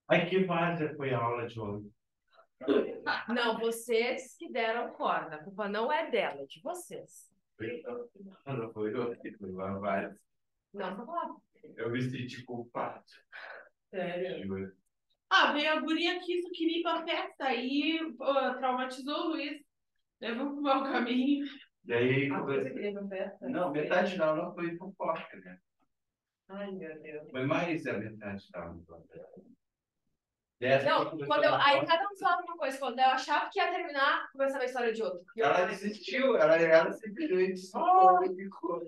Ai, que várzea foi a aula de ontem. Não, vocês que deram corda. A culpa não é dela, é de vocês. Não foi ontem, foi uma várzea. Não, tá bom. Eu me senti culpado. Sério? Juro. Ah, veio a guria aqui, só queria ir pra festa. Aí traumatizou o Luiz. Levou pro mau caminho. E aí, A coisa que queria pra festa? não, metade da aula foi fofoca, né? Ai, meu Deus. Foi mais a metade da aula. Não, aí cada um falava uma coisa. Quando eu achava que ia terminar, começava a história de outro. Ela desistiu, ela simplesmente só ficou.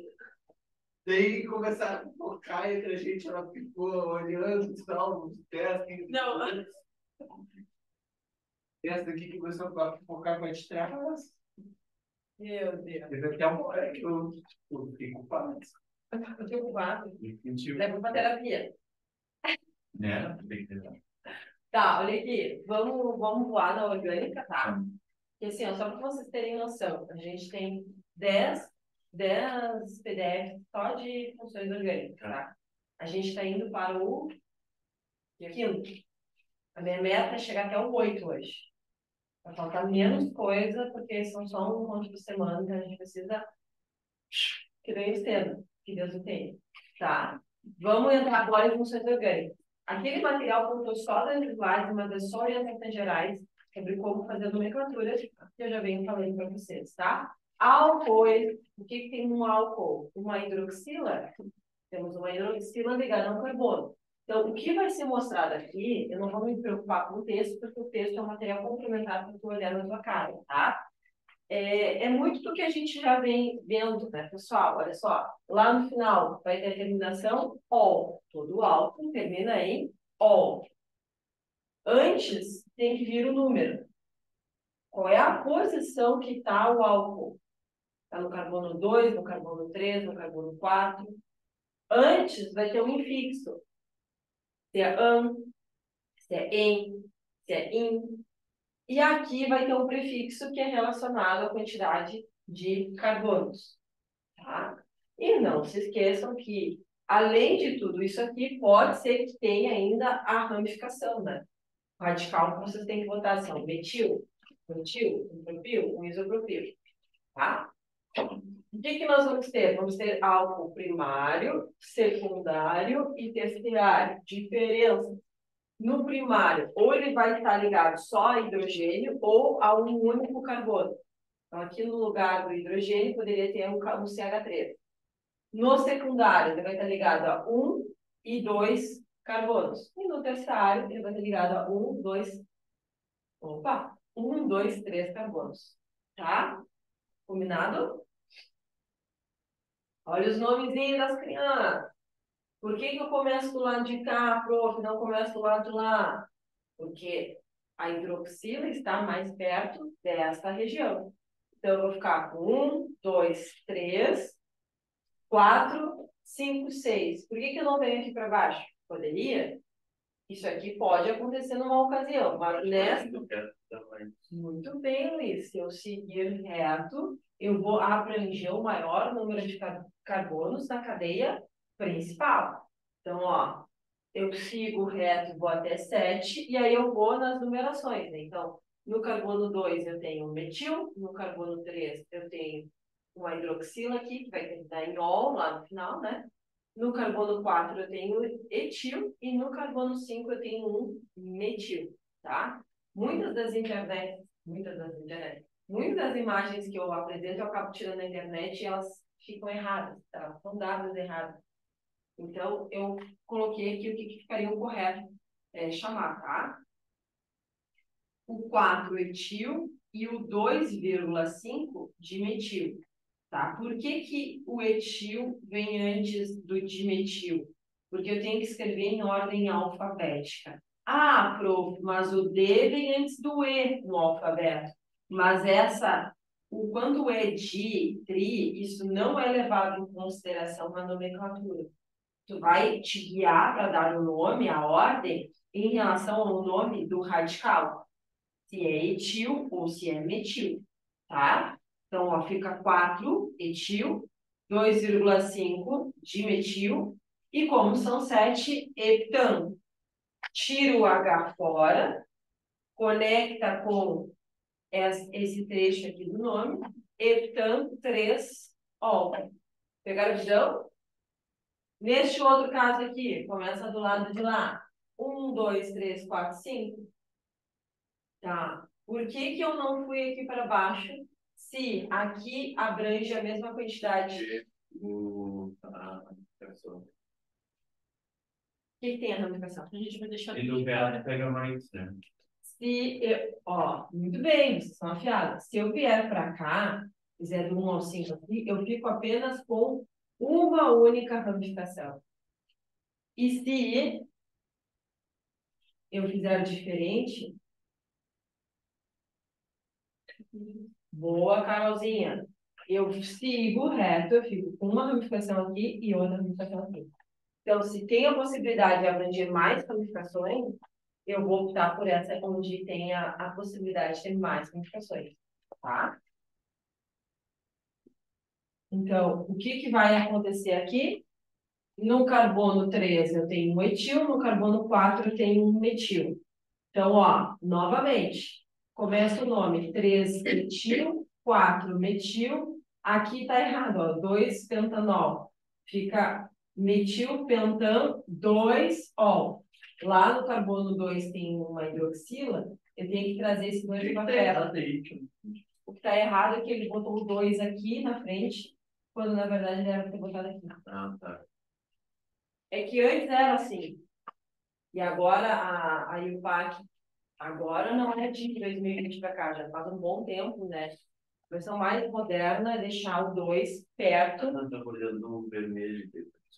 Daí começaram a focar entre a gente, ela ficou olhando os álbuns, testes. Não. Essa aqui que começou a focar com a de trás. Meu Deus. Esse aqui é uma hora que eu fiquei culpado. Eu fiquei culpado. Me sentiu. Leva pra terapia. Né? Tem que ter. Tá, olha aqui. Vamos voar na orgânica, tá? Porque assim, ó, só para vocês terem noção, a gente tem 10 PDFs só de funções orgânicas, tá? A gente está indo para o quinto. A minha meta é chegar até o 8 hoje. Vai faltar menos coisa, porque são só um monte de semana, então a gente precisa que Deus estenda, que Deus entenda, tá? Vamos entrar agora em funções orgânicas. Aquele material contou só das slides, mas é só orientações gerais sobre como fazer a nomenclatura, que eu já venho falando para vocês, tá? Álcool, o que tem no álcool? Uma hidroxila? Temos uma hidroxila ligada a um carbono. Então, o que vai ser mostrado aqui, eu não vou me preocupar com o texto, porque o texto é um material complementar para tu olhar na tua cara, tá? É muito do que a gente já vem vendo, né, pessoal? Olha só, lá no final vai ter a terminação OL. Todo álcool termina em OL. Antes tem que vir o número. Qual é a posição que está o álcool? Está no carbono 2, no carbono 3, no carbono 4. Antes vai ter um infixo. Se é an, se é em, se é in. E aqui vai ter um prefixo que é relacionado à quantidade de carbonos. Tá? E não se esqueçam que, além de tudo isso aqui, pode ser que tenha ainda a ramificação, né? O radical que vocês têm que botar são metil, um propil, um isopropil. Tá? O que nós vamos ter? Vamos ter álcool primário, secundário e terciário. Diferença. No primário, ou ele vai estar ligado só a hidrogênio ou a um único carbono. Então, aqui no lugar do hidrogênio, poderia ter um CH3. No secundário, ele vai estar ligado a 1 e 2 carbonos. E no terciário, ele vai estar ligado a 1, 2, 3 carbonos. Tá? Combinado? Olha os nomezinhos das crianças. Por que eu começo do lado de cá, prof, não começo do lado de lá? Porque a hidroxila está mais perto desta região. Então, eu vou ficar com 1, 2, 3, 4, 5, 6. Por que eu não venho aqui para baixo? Poderia? Isso aqui pode acontecer numa ocasião, mas nessa... Muito bem, Luiz. Se eu seguir reto, eu vou abranger o maior número de carbonos na cadeia principal. Então, ó, eu sigo reto, vou até 7, e aí eu vou nas numerações, né? Então, no carbono 2 eu tenho metil, no carbono 3 eu tenho uma hidroxila aqui, que vai terminar em ol lá no final, né? No carbono 4 eu tenho etil e no carbono 5 eu tenho um metil, tá? Muitas das imagens que eu apresento eu acabo tirando na internet e elas ficam erradas, tá? São dados errados. Então, eu coloquei aqui o que ficaria o correto chamar, tá? O 4 etil e o 2,5 dimetil. Tá? Por que o etil vem antes do dimetil? Porque eu tenho que escrever em ordem alfabética. Ah, prof, mas o D vem antes do E no alfabeto. Mas quando o E, di, tri, isso não é levado em consideração na nomenclatura. Tu vai te guiar para dar o nome, a ordem, em relação ao nome do radical. Se é etil ou se é metil, tá? Então, ó, fica 4 etil, 2,5 dimetil. E como são 7 heptano. Tira o H fora, conecta com esse trecho aqui do nome, heptano 3-ol. Pegaram a visão? Neste outro caso aqui, começa do lado de lá. 1, 2, 3, 4, 5. Tá. Por que eu não fui aqui para baixo se aqui abrange a mesma quantidade? O que tem a ramificação? A gente vai deixar. E do vela pega mais, né? Muito bem, vocês são afiados. Se eu vier para cá, fizer do 1 ao 5 aqui, eu fico apenas com uma única ramificação. E se eu fizer diferente... Boa, Carolzinha. Eu sigo reto, eu fico com uma ramificação aqui e outra ramificação aqui. Então, se tem a possibilidade de abranger mais ramificações, eu vou optar por essa onde tem a possibilidade de ter mais ramificações, tá? Então, o que vai acontecer aqui? No carbono 3 eu tenho um etil, no carbono 4 eu tenho um metil. Então, ó, novamente, começa o nome 3 etil, 4 metil, aqui tá errado, ó, 2 pentanol. Fica metilpentan 2-ol. Lá no carbono 2 tem uma hidroxila, eu tenho que trazer esse 2 para tela. O que está errado é que ele botou o 2 aqui na frente, quando na verdade ele era para ter botado aqui. Ah, tá. É que antes era assim. E agora a IUPAC, agora não é de 2020 para cá, já faz um bom tempo, né? A versão mais moderna é deixar o 2 perto. Eu estou olhando o vermelho.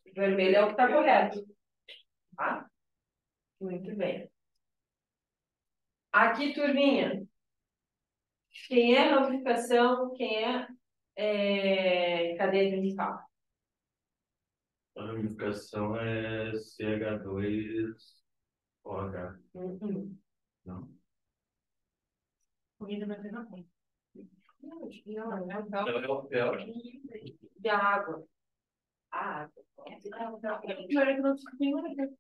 O vermelho é o que está correto. Tá? Muito bem. Aqui, turminha. Quem é ramificação, quem é cadeia principal? A ramificação é CH2OH. Não? Comida vai pegar bem. Não, Então é o fel. de água. A água. Olha que não tem nada.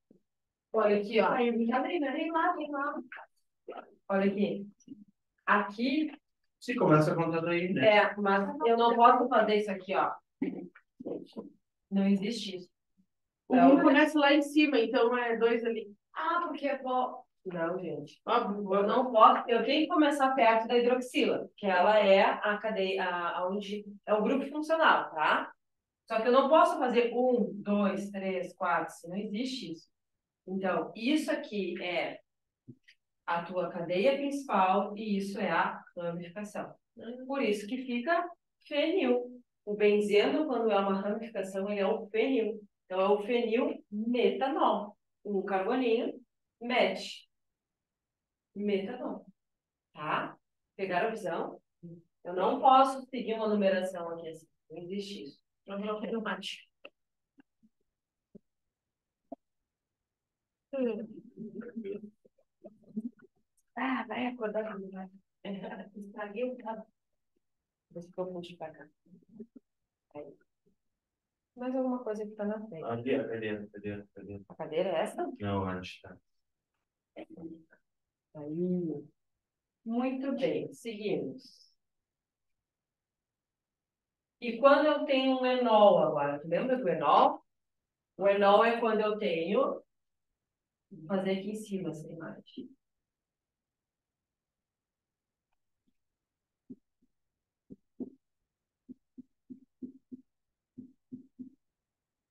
Olha aqui, ó. Vem lá. Olha aqui. Aqui, Se começa a contar daí, né? mas eu não posso fazer isso aqui, ó. Não existe isso. O Não. 1 começa lá em cima, então é 2 ali. Ah, porque é bom. Não, gente. Óbvio. Eu não posso. Eu tenho que começar perto da hidroxila, que ela é a cadeia, onde é o grupo funcional, tá? Só que eu não posso fazer 1, 2, 3, 4, não existe isso. Então, isso aqui é a tua cadeia principal e isso é a ramificação. Por isso que fica fenil. O benzeno, quando é uma ramificação, ele é o fenil. Então, é o fenil metanol. Um carboninho, metanol. Tá? Pegaram a visão? Eu não posso seguir uma numeração aqui assim. Não existe isso. Eu vou fazer o mate. Ah, vai acordar comigo, vai. Estraguei o cabelo. Vou se confundir pra cá. Aí. Mais alguma coisa que tá na frente. Ali, a cadeira. A cadeira é essa? Não, antes, tá. Aí. Muito bem, seguimos. E quando eu tenho um enol agora, tu lembra do enol? O enol é quando eu tenho... Vou fazer aqui em cima essa imagem.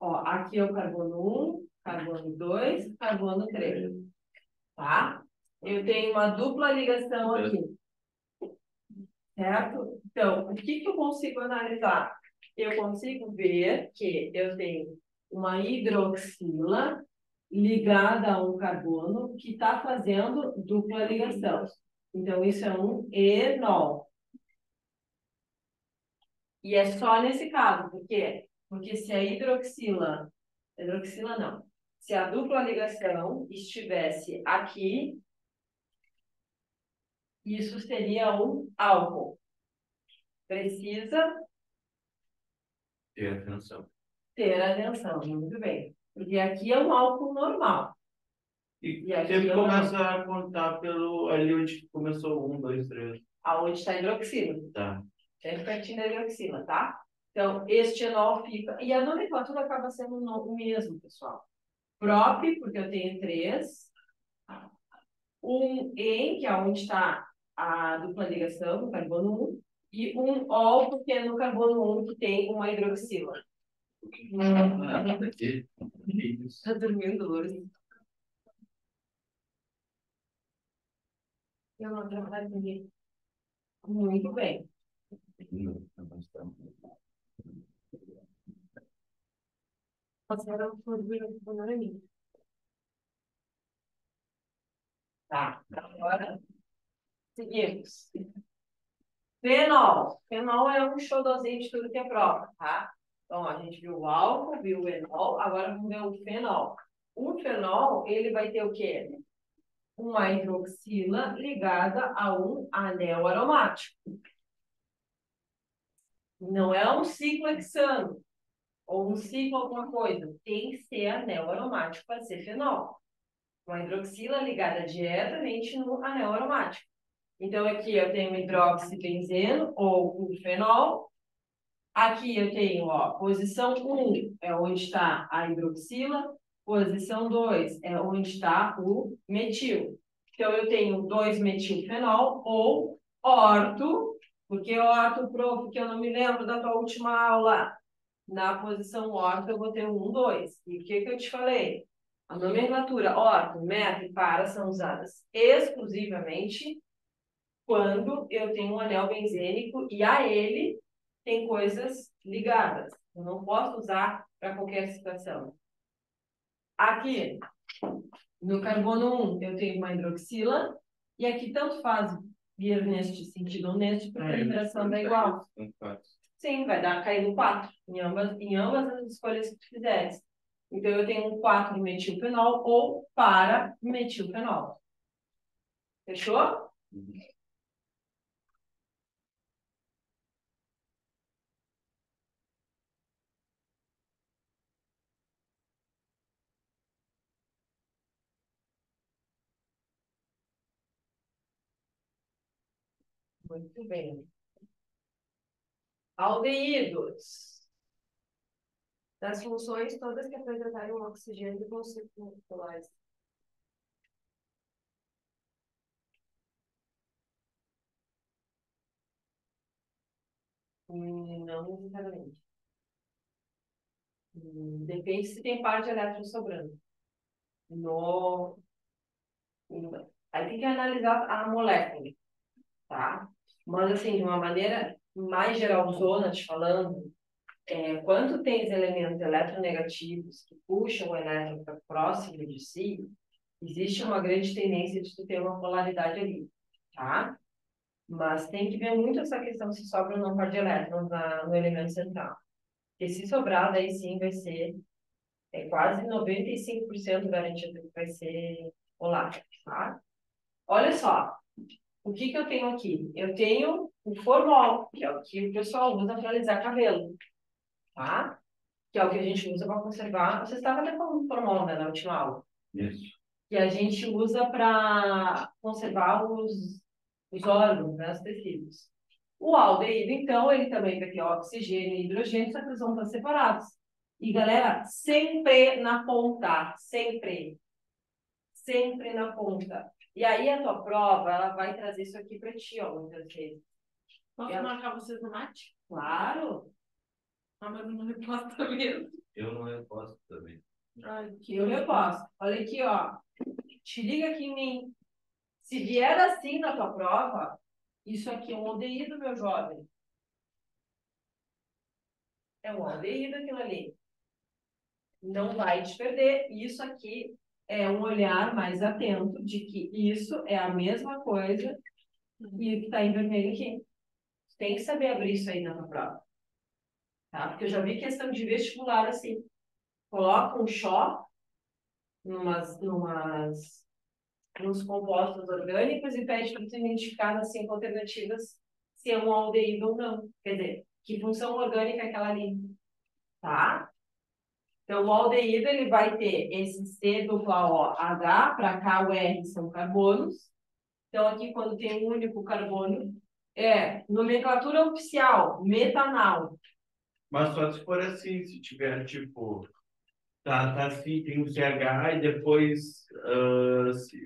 Ó, aqui é o carbono 1, carbono 2, carbono 3. Tá? Eu tenho uma dupla ligação aqui. Certo? Então, o que eu consigo analisar? Eu consigo ver que eu tenho uma hidroxila ligada a um carbono que está fazendo dupla ligação. Então, isso é um enol. E é só nesse caso. Por quê? Porque se a hidroxila não. Se a dupla ligação estivesse aqui, isso seria um álcool. Precisa Ter atenção. Ter atenção, muito bem. Porque aqui é um álcool normal. E E aqui sempre eu começa a contar pelo ali onde começou 1, 2, 3. Aonde está a hidroxila. Tá. Sempre pertinho da hidroxila, tá? Então, este enol fica... E a nomenclatura acaba sendo o mesmo, pessoal. Prop, porque eu tenho 3. Um en, que é onde está a dupla ligação, o carbono 1. E um ol, porque é no carbono 1 que tem uma hidroxila. Aqui. Tá dormindo, Lourdes? Eu não trabalho com ninguém. Muito bem. Tá, agora seguimos. Fenol. Fenol é um xodózinho de tudo que é prova, tá? Então, a gente viu o álcool, viu o enol, agora vamos ver o fenol. O fenol, ele vai ter o quê? Uma hidroxila ligada a um anel aromático. Não é um ciclo hexano ou um ciclo alguma coisa. Tem que ser anel aromático para ser fenol. Uma hidroxila ligada diretamente no anel aromático. Então, aqui eu tenho hidroxibenzeno ou um fenol. Aqui eu tenho, ó, posição 1 é onde está a hidroxila, posição 2 é onde está o metil. Então, eu tenho 2-metilfenol ou orto, porque orto, prof, que eu não me lembro da tua última aula. Na posição orto eu vou ter 1, 2. E o que eu te falei? A nomenclatura orto, metro e para são usadas exclusivamente quando eu tenho um anel benzênico e a ele tem coisas ligadas. Eu não posso usar para qualquer situação. Aqui, no carbono 1, eu tenho uma hidroxila, e aqui tanto faz vir neste sentido ou neste, porque a liberação dá igual. Sim, vai dar cair no 4, em ambas as escolhas que tu fizeres. Então, eu tenho um 4-metilfenol ou para-metilfenol. Fechou? Muito bem. Aldeídos. Das funções todas que apresentarem um oxigênio vão ser moleculares. Não necessariamente. Depende se tem par de elétrons sobrando. No... Aí tem que analisar a molécula, tá? Mas, assim, de uma maneira mais geralzona, te falando, quando tens elementos eletronegativos que puxam o elétron para próximo de si, existe uma grande tendência de tu ter uma polaridade ali, tá? Mas tem que ver muito essa questão se sobra ou não par de elétrons no elemento central. Porque se sobrar, daí sim vai ser quase 95% garantido que vai ser volátil, tá? Olha só, o que eu tenho aqui? Eu tenho o formol, que é o que o pessoal usa para alisar cabelo, tá? Que é o que a gente usa para conservar. Você estava até falando do formol, né, na última aula. Isso. Que a gente usa para conservar os órgãos, né, os tecidos. O aldeído, então, ele também vai ter oxigênio e hidrogênio, só que eles vão estar separados. E, galera, sempre na ponta, sempre. Sempre na ponta. E aí a tua prova, ela vai trazer isso aqui para ti, ó, muitas vezes. Posso marcar vocês no mate? Claro. Ah, mas eu não reposto mesmo. Eu não reposto também. Ai, Que eu reposto. Olha aqui, ó. Te liga aqui em mim. Se vier assim na tua prova, isso aqui é um aldeído, meu jovem. É um aldeído aquilo ali. Não vai te perder. Isso aqui é um olhar mais atento de que isso é a mesma coisa e o que está em vermelho aqui. Tem que saber abrir isso aí na tua prova. Tá? Porque eu já vi questão de vestibular assim. Coloca um xó nos compostos orgânicos e pede para tu identificar nas 5 alternativas se é um aldeído ou não. Quer dizer, que função orgânica é aquela ali. tá? Então, o aldeído, ele vai ter esse C dupla O, H, para cá o R são carbonos. Então, aqui, quando tem um único carbono, é nomenclatura oficial, metanal. Mas só se for assim, se tiver, tipo, tá assim, tem o CH e depois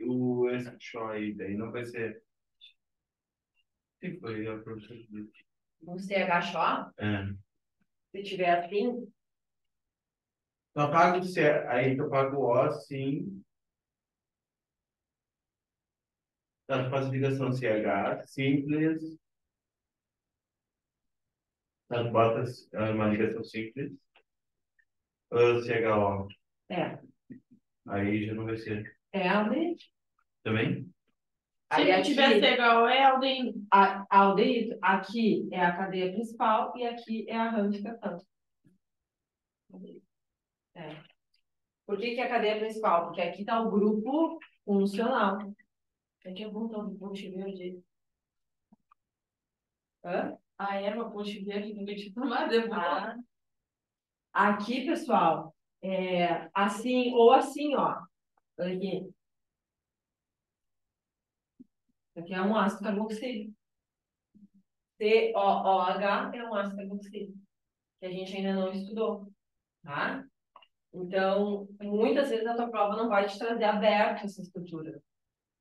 o esse show aí, daí não vai ser. Que foi a professora que disse? Um CH só, É. se tiver assim, Tu apaga o C, aí tu apaga o O, sim. Tá, tu faz a ligação CH, simples. Tá, tu bota uma ligação simples. CHO. é, Aí já não vai ser. é aldeído. Também? Aí Se aqui, tiver CHO, é aldeído. a aldeído, aqui é a cadeia principal e aqui é a ramificação. É. Por que que é a cadeia principal? Porque aqui está o grupo funcional. Aqui é bom um ponte verde. Hã? A erva ponte verde nunca tinha tomado, é bom. Ah. Aqui, pessoal, é assim ou assim, ó. Olha aqui. Isso aqui é um ácido carboxílico. COOH é um ácido carboxílico, que a gente ainda não estudou, tá? Então, muitas vezes a tua prova não vai te trazer aberto essa estrutura,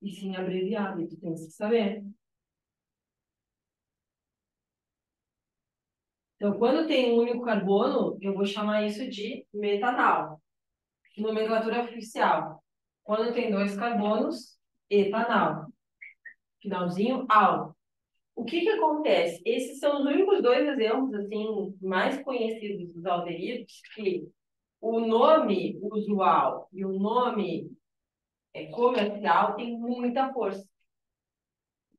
e sim abreviado, e tu tem que saber. Então, quando tem um único carbono, eu vou chamar isso de metanal. Nomenclatura oficial. Quando tem dois carbonos, etanal. Finalzinho, al. O que que acontece? Esses são os únicos dois exemplos, assim, mais conhecidos dos aldeídos, que o nome usual e o nome comercial têm muita força,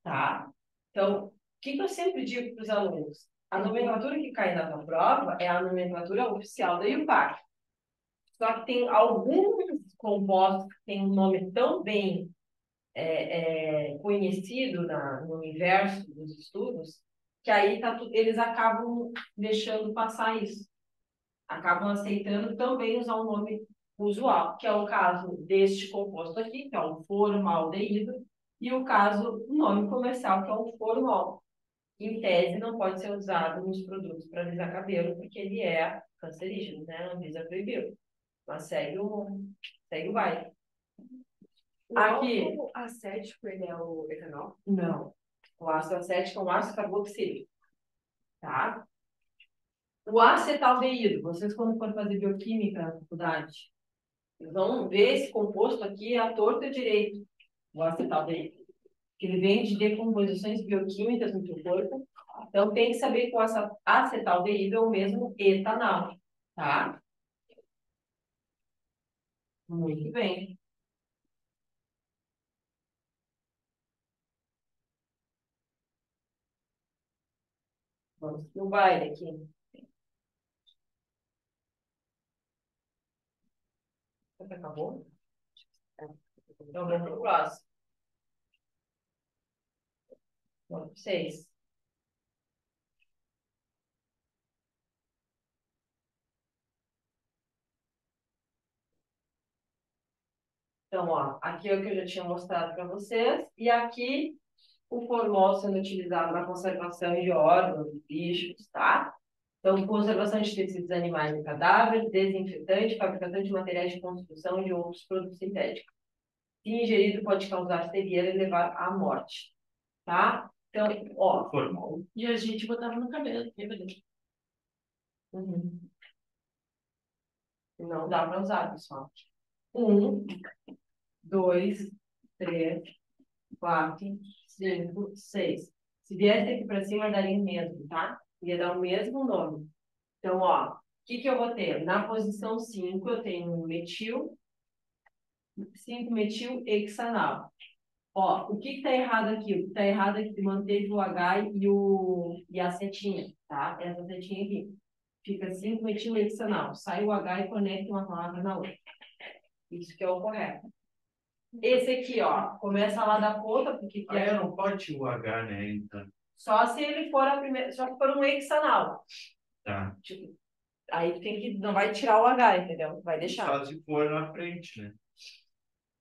tá? Então, o que que eu sempre digo para os alunos? A nomenclatura que cai na tua prova é a nomenclatura oficial da IUPAC. Só que tem alguns compostos que têm um nome tão bem conhecido no universo dos estudos, que aí eles acabam deixando passar isso. Acabam aceitando também usar o nome usual, que é o caso deste composto aqui, que é o formaldeído, e o caso, o nome comercial, que é o formol. Em tese, não pode ser usado nos produtos para alisar cabelo, porque ele é cancerígeno, né? A Anvisa proibiu. Mas segue o baile. Aqui. O álcool acético, ele é o etanol? Não. O ácido acético é um ácido carboxílico. Tá? O acetaldeído, vocês quando forem fazer bioquímica na faculdade, vão ver esse composto aqui à torta e direito, o acetaldeído. Que ele vem de decomposições bioquímicas no teu corpo. Então, tem que saber que o acetaldeído é o mesmo etanol. Tá? Muito bem. Vamos pro baile aqui. Acabou? Então, vamos pro próximo. Vamos pro 6. Então, ó, aqui é o que eu já tinha mostrado para vocês, e aqui o formol sendo utilizado na conservação de órgãos, de bichos, tá? Então, conservação de tecidos animais e cadáveres, desinfetante, fabricação de materiais de construção e de outros produtos sintéticos. Se ingerido, pode causar cegueira e levar à morte, tá? Então, ó. Formal. E a gente botava no cabelo, lembra? Uhum. Não dá para usar, pessoal. 1, 2, 3, 4, 5, 6. Se viesse aqui para cima, daria o mesmo, tá? Ia dar o mesmo nome. Então, ó, o que que eu vou ter? Na posição 5, eu tenho um metil, 5-metil-hexanal. Ó, o que que tá errado aqui? O que tá errado é que manteve o H e a setinha, tá? Essa setinha aqui. Fica 5-metil-hexanal. Sai o H e conecta uma palavra na outra. Isso que é o correto. Esse aqui, ó, começa lá da ponta, porque Aí não pode o H, né? Então, só se ele for a primeira, só se for um hexanal. tá. Tipo, Aí tu tem que, não vai tirar o H, entendeu? Vai deixar. Só se for na frente, né?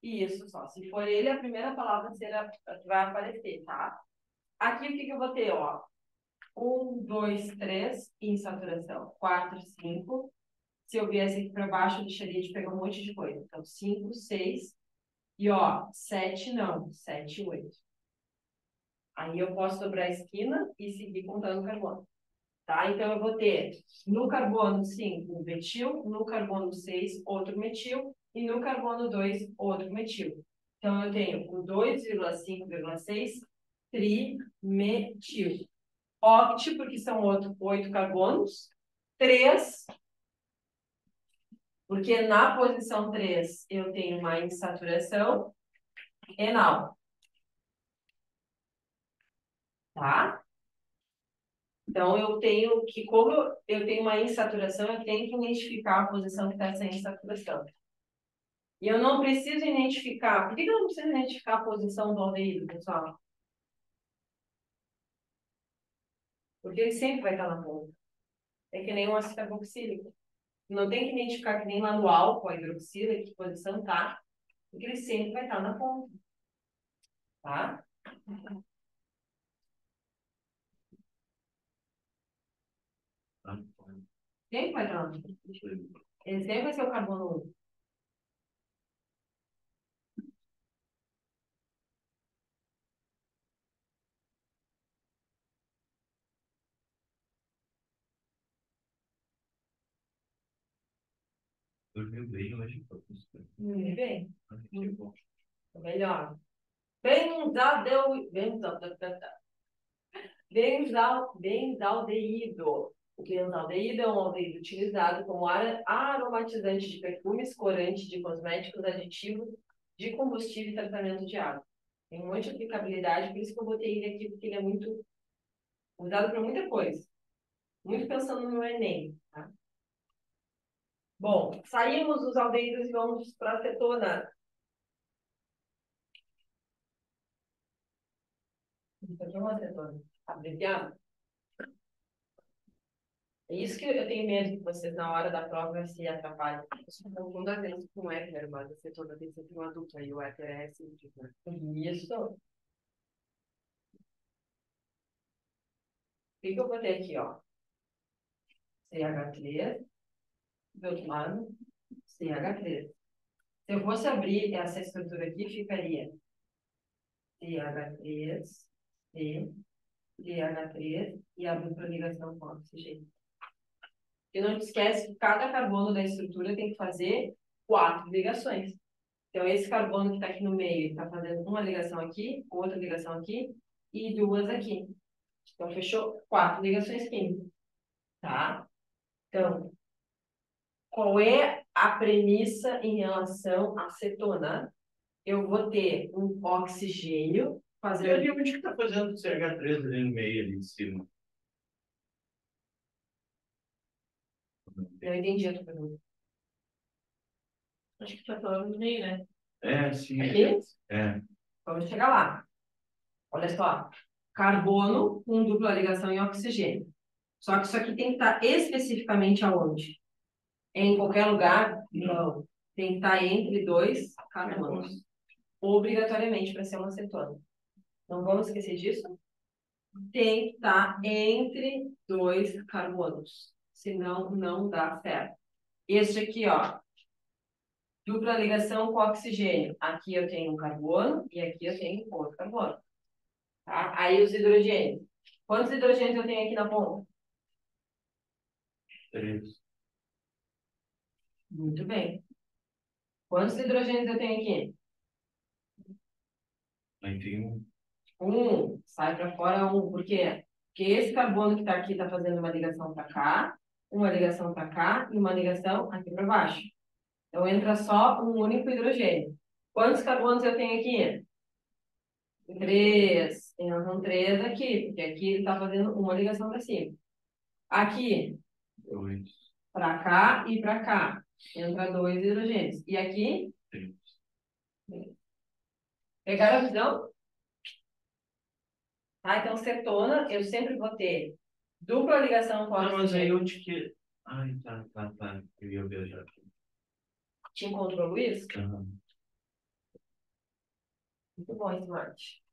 Isso, só. Se for ele, a primeira palavra será, vai aparecer, tá? Aqui o que que eu vou ter, ó? 1, 2, 3 em saturação. 4, 5. Se eu viesse aqui para baixo, eu deixaria de pegar um monte de coisa. Então, 5, 6. E, ó, 7 não. 7, 8. Aí eu posso dobrar a esquina e seguir contando o carbono. Tá? Então, eu vou ter no carbono 5, um metil, no carbono 6, outro metil, e no carbono 2, outro metil. Então, eu tenho o 2,5,6 trimetil. Oct, porque são 8 carbonos. 3, porque na posição 3 eu tenho uma insaturação enal. Tá? Então, eu tenho que, como eu tenho uma insaturação, eu tenho que identificar a posição que está essa insaturação. E eu não preciso identificar. Por que eu não preciso identificar a posição do aldeído, pessoal? Porque ele sempre vai estar na ponta. É que nem um ácido carboxílico. Não tem que identificar que nem lá no álcool, a hidroxila, que posição tá, porque ele sempre vai estar na ponta. Tá? Sempre vai estar na ponta. Ele sempre vai ser o carbono 1. Dormiu bem hoje, professor. Muito bem. Que bom. Melhor. Benzaldeído. O benzaldeído é um aldeído utilizado como aromatizante de perfumes, corante de cosméticos, aditivo de combustível e tratamento de água. Tem um monte de aplicabilidade, por isso que eu botei ele aqui, porque ele é muito usado para muita coisa. Muito pensando no Enem, tá? Bom, saímos dos aldeídos e vamos para a cetona. Isso aqui é uma cetona abreviada. É isso que eu tenho medo que vocês, na hora da prova, se atrapalhem. Eu só confundo às vezes com éter, mas a cetona tem sempre um adulto aí, o éter é simples, né? Isso. O que eu botei aqui, ó? CH3, do outro lado, CH3. Se eu fosse abrir essa estrutura aqui, ficaria CH3, C, CH3 e a dupla ligação com oxigênio. E não te esquece que cada carbono da estrutura tem que fazer 4 ligações. Então, esse carbono que está aqui no meio, está fazendo uma ligação aqui, outra ligação aqui e 2 aqui. Então, fechou 4 ligações químicas. Tá? Então, qual é a premissa em relação à cetona? Eu vou ter um oxigênio E fazendo... ali onde que tá fazendo o CH3 ali no meio, ali em cima? Eu entendi a tua pergunta. Acho que tá falando no meio, né? É, sim. Aqui? É. Vamos chegar lá. Olha só. Carbono com dupla ligação em oxigênio. Só que isso aqui tem que estar especificamente aonde? Em qualquer lugar? Não. Tem que estar entre 2 carbonos. Obrigatoriamente para ser uma cetona. Não vamos esquecer disso? Tem que estar entre 2 carbonos. Senão, não dá certo. Este aqui, ó. Dupla ligação com oxigênio. Aqui eu tenho um carbono e aqui eu tenho outro carbono. Tá? Aí os hidrogênios. Quantos hidrogênios eu tenho aqui na ponta? 3. Muito bem. Quantos hidrogênios eu tenho aqui? Aí tem um. Sai para fora um. Por quê? Porque esse carbono que está aqui está fazendo uma ligação para cá, uma ligação para cá e uma ligação aqui para baixo. Então entra só um único hidrogênio. Quantos carbonos eu tenho aqui? 3. Entram 3 aqui, porque aqui ele está fazendo uma ligação para cima. Aqui, 2. para cá e para cá. Entra 2 hidrogênios. E aqui, 3. pegaram a visão? Tá, então cetona, eu sempre vou ter dupla ligação com Não, mas aí oxigênio. onde que. Ai, tá. Eu ia viajar aqui. Te encontrou, Luiz? Aham. Muito bom esse mate.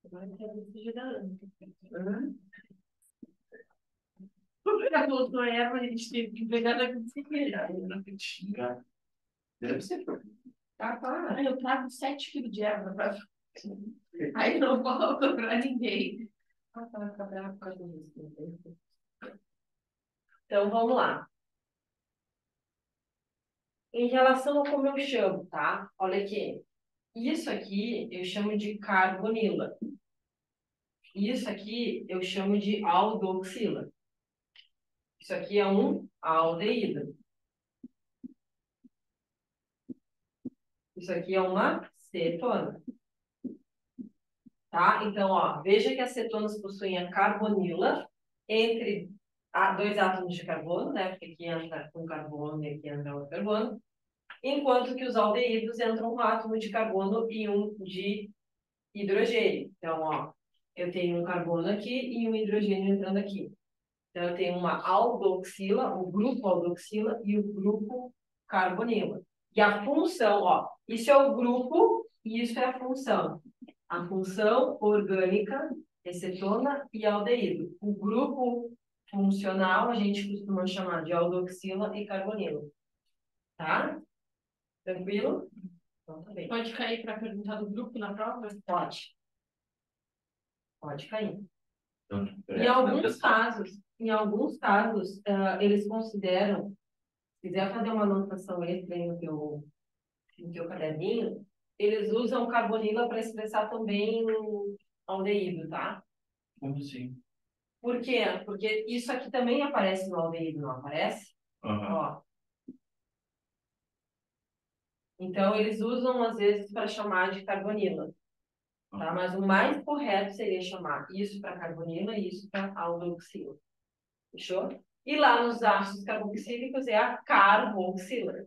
Agora eu quero fugir da Ana. Já voltou a erva, a gente teve que pegar da cozinha. Na Petinga. Deve ser. Ai, eu trago 7 quilos de erva pra... Aí não volta pra ninguém. Tá, fica bravo por causa disso. Então, vamos lá. Em relação a como eu chamo, tá? Olha aqui. Isso aqui eu chamo de carbonila. Isso aqui eu chamo de aldoxila. Isso aqui é um aldeído. Isso aqui é uma cetona. Tá? Então, ó, veja que as cetonas possuem a carbonila entre dois átomos de carbono, né? Porque aqui entra um carbono e aqui entra outro carbono. Enquanto que os aldeídos entram um átomo de carbono e um de hidrogênio. Então, ó, eu tenho um carbono aqui e um hidrogênio entrando aqui. Então, eu tenho uma aldoxila, o grupo aldoxila e o grupo carbonila. E a função, ó, isso é o grupo e isso é a função. A função orgânica é cetona e aldeído. O grupo funcional a gente costuma chamar de aldoxila e carbonila. Tá? Tranquilo? Então, tá bem. Pode cair para perguntar do grupo na prova? Pode. Pode cair. Então, Em alguns casos, eles consideram, se quiser fazer uma anotação extra aí no teu caderninho, eles usam carbonila para expressar também o aldeído, tá? como assim? Por quê? Porque isso aqui também aparece no aldeído, não aparece? Aham. Ó. Então, eles usam, às vezes, para chamar de carbonila. Tá? Mas o mais correto seria chamar isso para carbonila e isso para aldoxila. Fechou? E lá nos ácidos carboxílicos é a carboxila.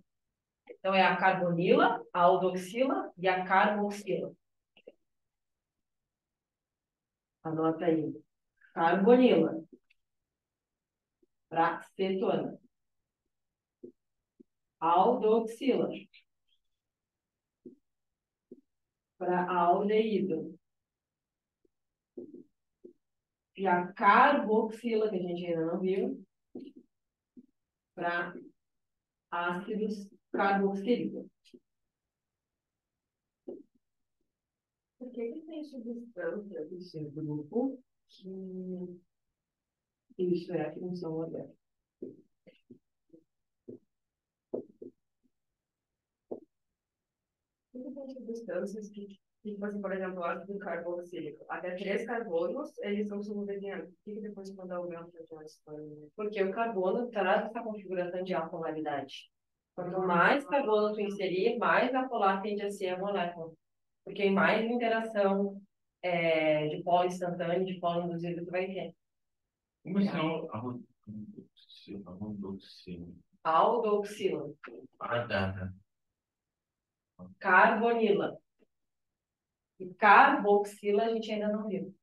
Então, é a carbonila, a aldoxila e a carboxila. Anota aí. Carbonila para cetona. Aldoxila para aldeído. E a carboxila, que a gente ainda não viu, para ácidos carboxílicos. Por que tem substância desse grupo que isso é a função orgânica? Tem substâncias tipo assim, por exemplo, o ácido carboxílico. Até 3 carbonos, eles são solubilizados. Por que depois, quando aumenta de uma história? Porque o carbono traz essa configuração de apolaridade. Quanto mais carbono tu inserir, mais apolar tende a ser a molécula. Porque mais interação de polo instantâneo, de polo induzido tu vai ter. Como assim? Arrodoxila. Aldoxila, Tá. carbonila. E carboxila a gente ainda não viu.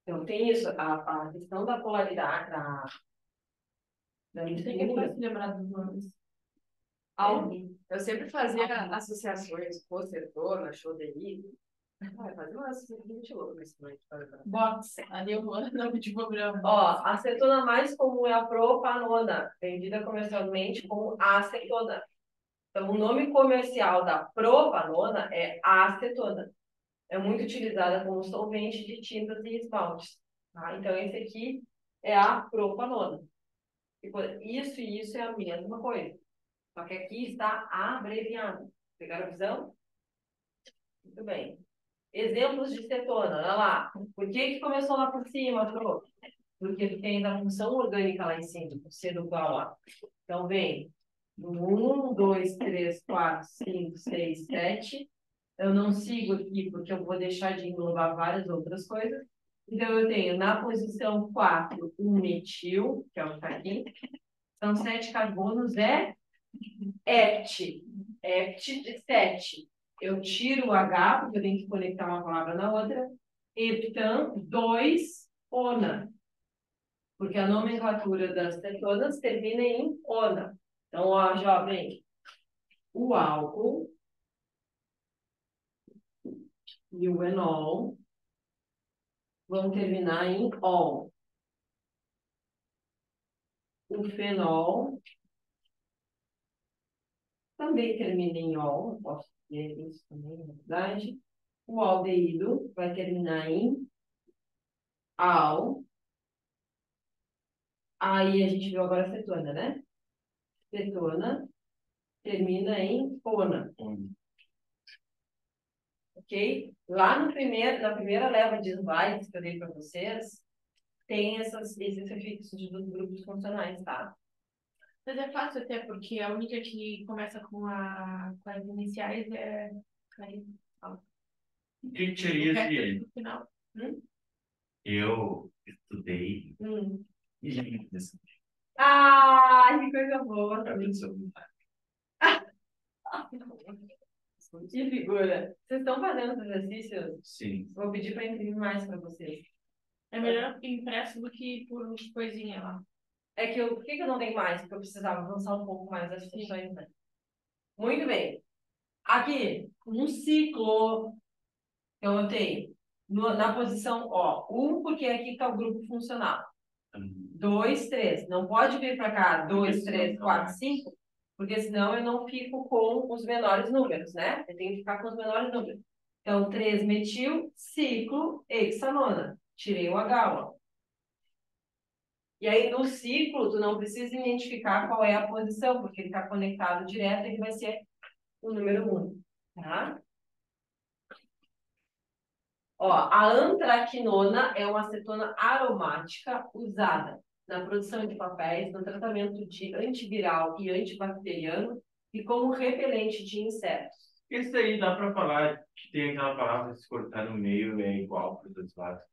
Então tem isso, a questão da polaridade, da Tem que mistura. se lembrar dos nomes. Eu sempre fazia associações com cetona, chodeído. Vai fazer uma associação muito louca isso, né? Box, ali eu vou nome de programa. Ó, a cetona mais comum é a propanona, vendida comercialmente como acetona. Então, o nome comercial da propanona é acetona. É muito utilizada como solvente de tintas e esmaltes. Tá? Então, esse aqui é a propanona. Isso e isso é a mesma coisa. Só que aqui está abreviado. Pegaram a visão? Muito bem. Exemplos de cetona, olha lá. Por que começou lá por cima, Pro? Porque tem a função orgânica lá em cima, sendo igual a. Então, vem 1, 2, 3, 4, 5, 6, 7. Eu não sigo aqui porque eu vou deixar de englobar várias outras coisas. Então, eu tenho na posição 4 um metil, que é o que está aqui. São 7 carbonos, é hept. Hept de 7. eu tiro o H, porque eu tenho que conectar uma palavra na outra. Heptan, 2, ona. Porque a nomenclatura das cetonas termina em ona. Então, ó, jovem, o álcool e o enol vão terminar em ol. O fenol também termina em ol, posso dizer isso também, na verdade. O aldeído vai terminar em al. Aí a gente viu agora a cetona, né? Cetona termina em ona, ok? Lá no primeiro, na primeira leva de slides que eu dei para vocês, tem esses prefixos dos grupos funcionais, tá? Mas é fácil até, porque a única que começa com as iniciais é. O que seria O resto é esse? no final. Eu estudei inglês. Ah, que coisa boa! Que figura! Vocês estão fazendo os exercícios? Sim. Vou pedir para imprimir mais para vocês. É melhor impresso do que por coisinha lá. É que por que eu não tenho mais? Porque eu precisava avançar um pouco mais as funções, né? Muito bem. Aqui, um ciclo. Então, eu tenho na posição ó, 1, porque aqui está o grupo funcional. 2, 3. Não pode vir para cá 2, 3, 4, 5, porque senão eu não fico com os menores números, né? Eu tenho que ficar com os menores números. Então, 3 metil, ciclo, hexanona. Tirei o H, ó. E aí, no ciclo, tu não precisa identificar qual é a posição, porque ele está conectado direto, ele vai ser o número 1, tá? Ó, a antraquinona é uma acetona aromática usada na produção de papéis, no tratamento de antiviral e antibacteriano e como repelente de insetos. Isso aí dá para falar que tem aquela palavra se cortar no meio é igual para os dois lados.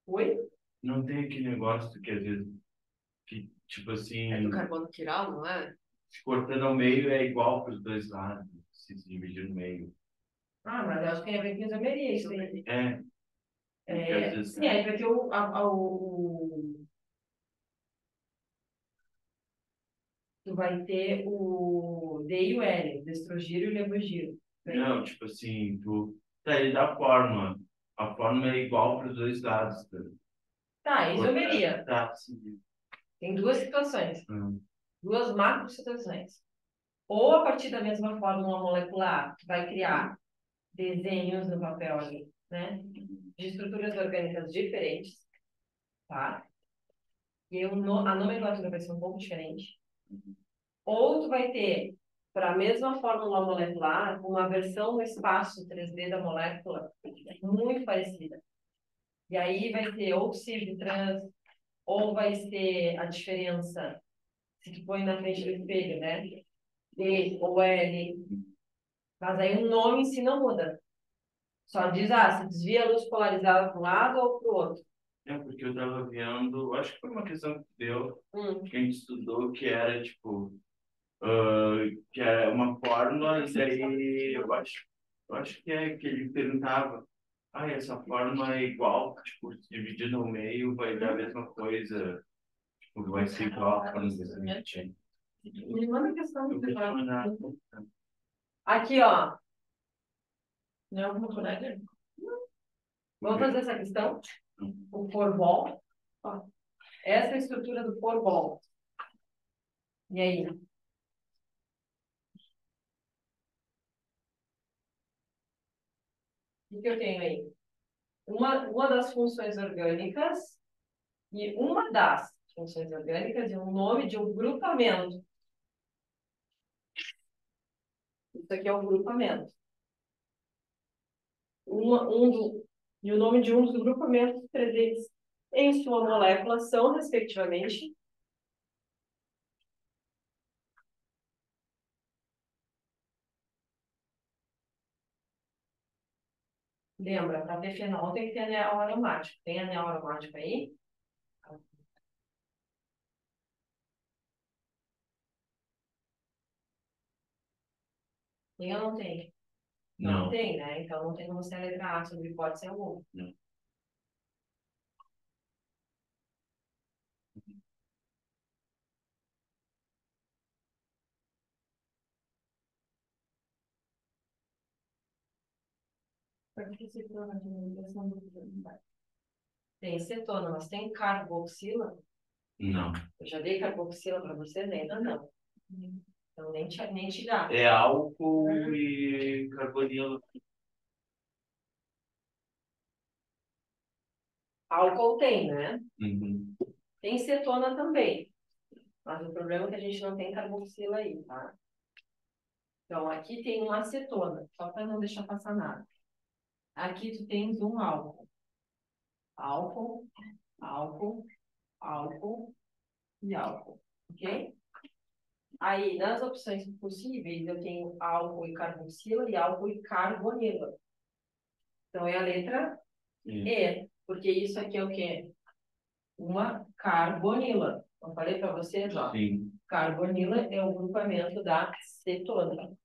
Oi? Não tem aquele negócio que às vezes, que, tipo assim, É do carbono quiral, não é? se cortando ao meio é igual para os dois lados, se dividir no meio. Ah, mas eu acho que tem a ver com isomeria, isso aí. Porque às vezes, Sim, aí vai ter tu vai ter o D e o L, o destrogiro e o levogiro. não, tipo assim, tá, ele dá forma. A forma é igual para os dois lados. Tá, isomeria. Tá, sim. Tem duas situações, duas macro situações. Ou a partir da mesma fórmula molecular, tu vai criar desenhos no papel ali, né? De estruturas orgânicas diferentes, tá? E a nomenclatura vai ser um pouco diferente. Ou tu vai ter, para a mesma fórmula molecular, uma versão no espaço 3D da molécula muito parecida. E aí vai ter ou cis trans, ou vai ser a diferença, se tu põe na frente do espelho, né? D ou L. Mas aí o nome em si não muda. Só diz, se desvia a luz polarizada para um lado ou para o outro. É, porque eu estava vendo, acho que foi uma questão que deu, que a gente estudou, que era tipo, que era uma fórmula, e daí eu acho que é que ele perguntava, essa fórmula é igual, tipo, se dividir no meio vai dar a mesma coisa, tipo, vai ser igual a fórmula desse. Me manda a questão Eu do vou te mandar. Aqui, ó. Não é alguma colega? Vamos fazer essa questão? O forbol. Ó. Essa é a estrutura do forbol. E aí? O que eu tenho aí? Uma das funções orgânicas e uma das funções orgânicas e um nome de um grupamento. Isso aqui é um grupamento. E o nome de um dos grupamentos presentes em sua molécula são, respectivamente, lembra, para ter fenol tem que ter anel aromático. Tem anel aromático aí? Tem ou não tem? Não. Tem, né? Então não tem como ser a letra A sobre hipótese alguma. Não. Tem cetona, mas tem carboxila? Não. Eu já dei carboxila para você, né? Ainda não. Então nem te dá. É álcool e carbonilo. Álcool tem, né? Uhum. Tem cetona também. Mas o problema é que a gente não tem carboxila aí, tá? Então aqui tem uma acetona, só para não deixar passar nada. Aqui tu tens um álcool. Álcool, álcool, álcool e álcool. Ok? Aí, nas opções possíveis, eu tenho álcool e carboxila e álcool e carbonila. Então, é a letra E, porque isso aqui é o quê? Uma carbonila. Eu falei para vocês, ó. Sim. Carbonila é o grupamento da cetona.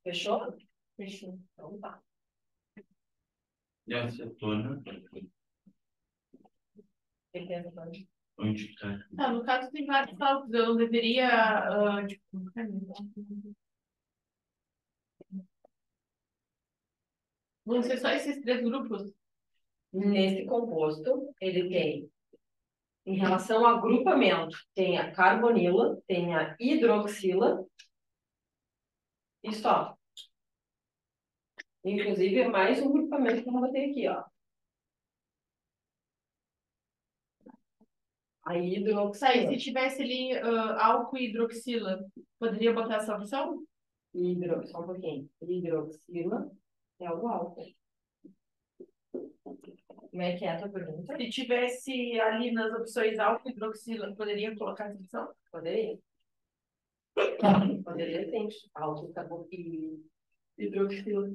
Fechou? Fechou. Então tá. E a acetona? Tem que ter acetona. Onde está? Tá, no caso tem vários cálculos, eu não deveria, tipo, vão ser só esses 3 grupos? Nesse composto, ele tem, em relação ao agrupamento, tem a carbonila, tem a hidroxila e só. Inclusive, é mais um grupamento que eu vou ter aqui, ó. A Tá, e hidroxila. se tivesse ali álcool e hidroxila, poderia botar essa opção? Só um pouquinho. Hidroxila é o álcool. Como é que é a tua pergunta? Se tivesse ali nas opções álcool e hidroxila, poderia colocar essa opção? Poderia? Poderia sim. Álcool, carbono e hidroxila.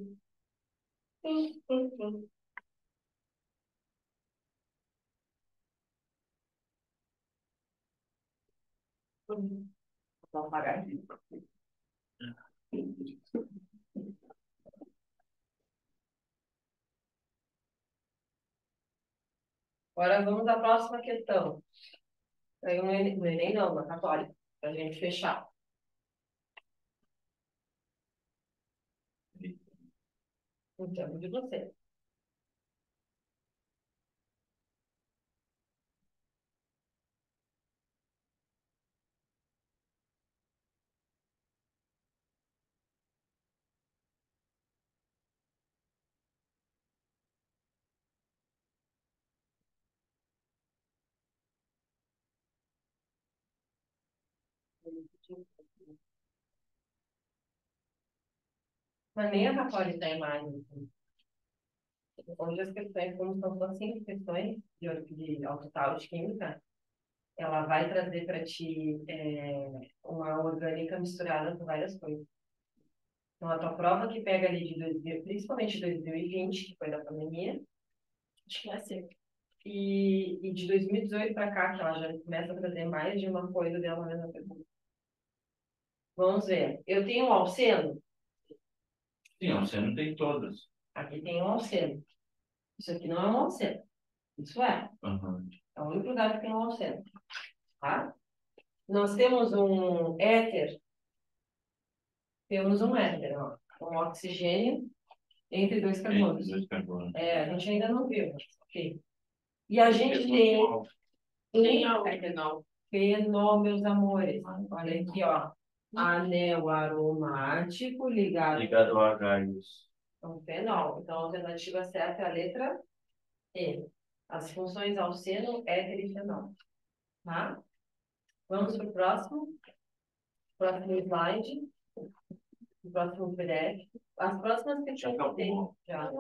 Sim, sim, sim. Vamos apagar aqui. Agora vamos à próxima questão. Aí no Enem não, na Católica, para a gente fechar. Então, de você. Mas nem a Católica tem mais. Onde as questões, como são só 5 questões de autotal de química, ela vai trazer para ti uma orgânica misturada com várias coisas. Então, a tua prova que pega ali principalmente 2020, que foi da pandemia, acho que vai ser. E de 2018 para cá, que ela já começa a trazer mais de uma coisa dela na mesma pergunta. Vamos ver. Eu tenho um alceno? Sim, você não tem todas. Aqui tem um alceno. Isso aqui não é um alceno. Isso é. Uhum. É o único lugar que tem um alceno. Tá? Nós temos um éter. Temos um éter, ó. Um oxigênio entre 2 carbonos. Dois carbonos. A gente ainda não viu, mas ok. E a gente tem Tem um álcool. fenol, meus amores. Olha aqui, ó. Anel aromático ligado Ligado ao H, isso. ao fenol. Então, a alternativa certa é a letra E. As funções alceno, éter e fenol. Tá? Vamos para o próximo. Próximo slide. O próximo PDF. As próximas questões que tem. Já.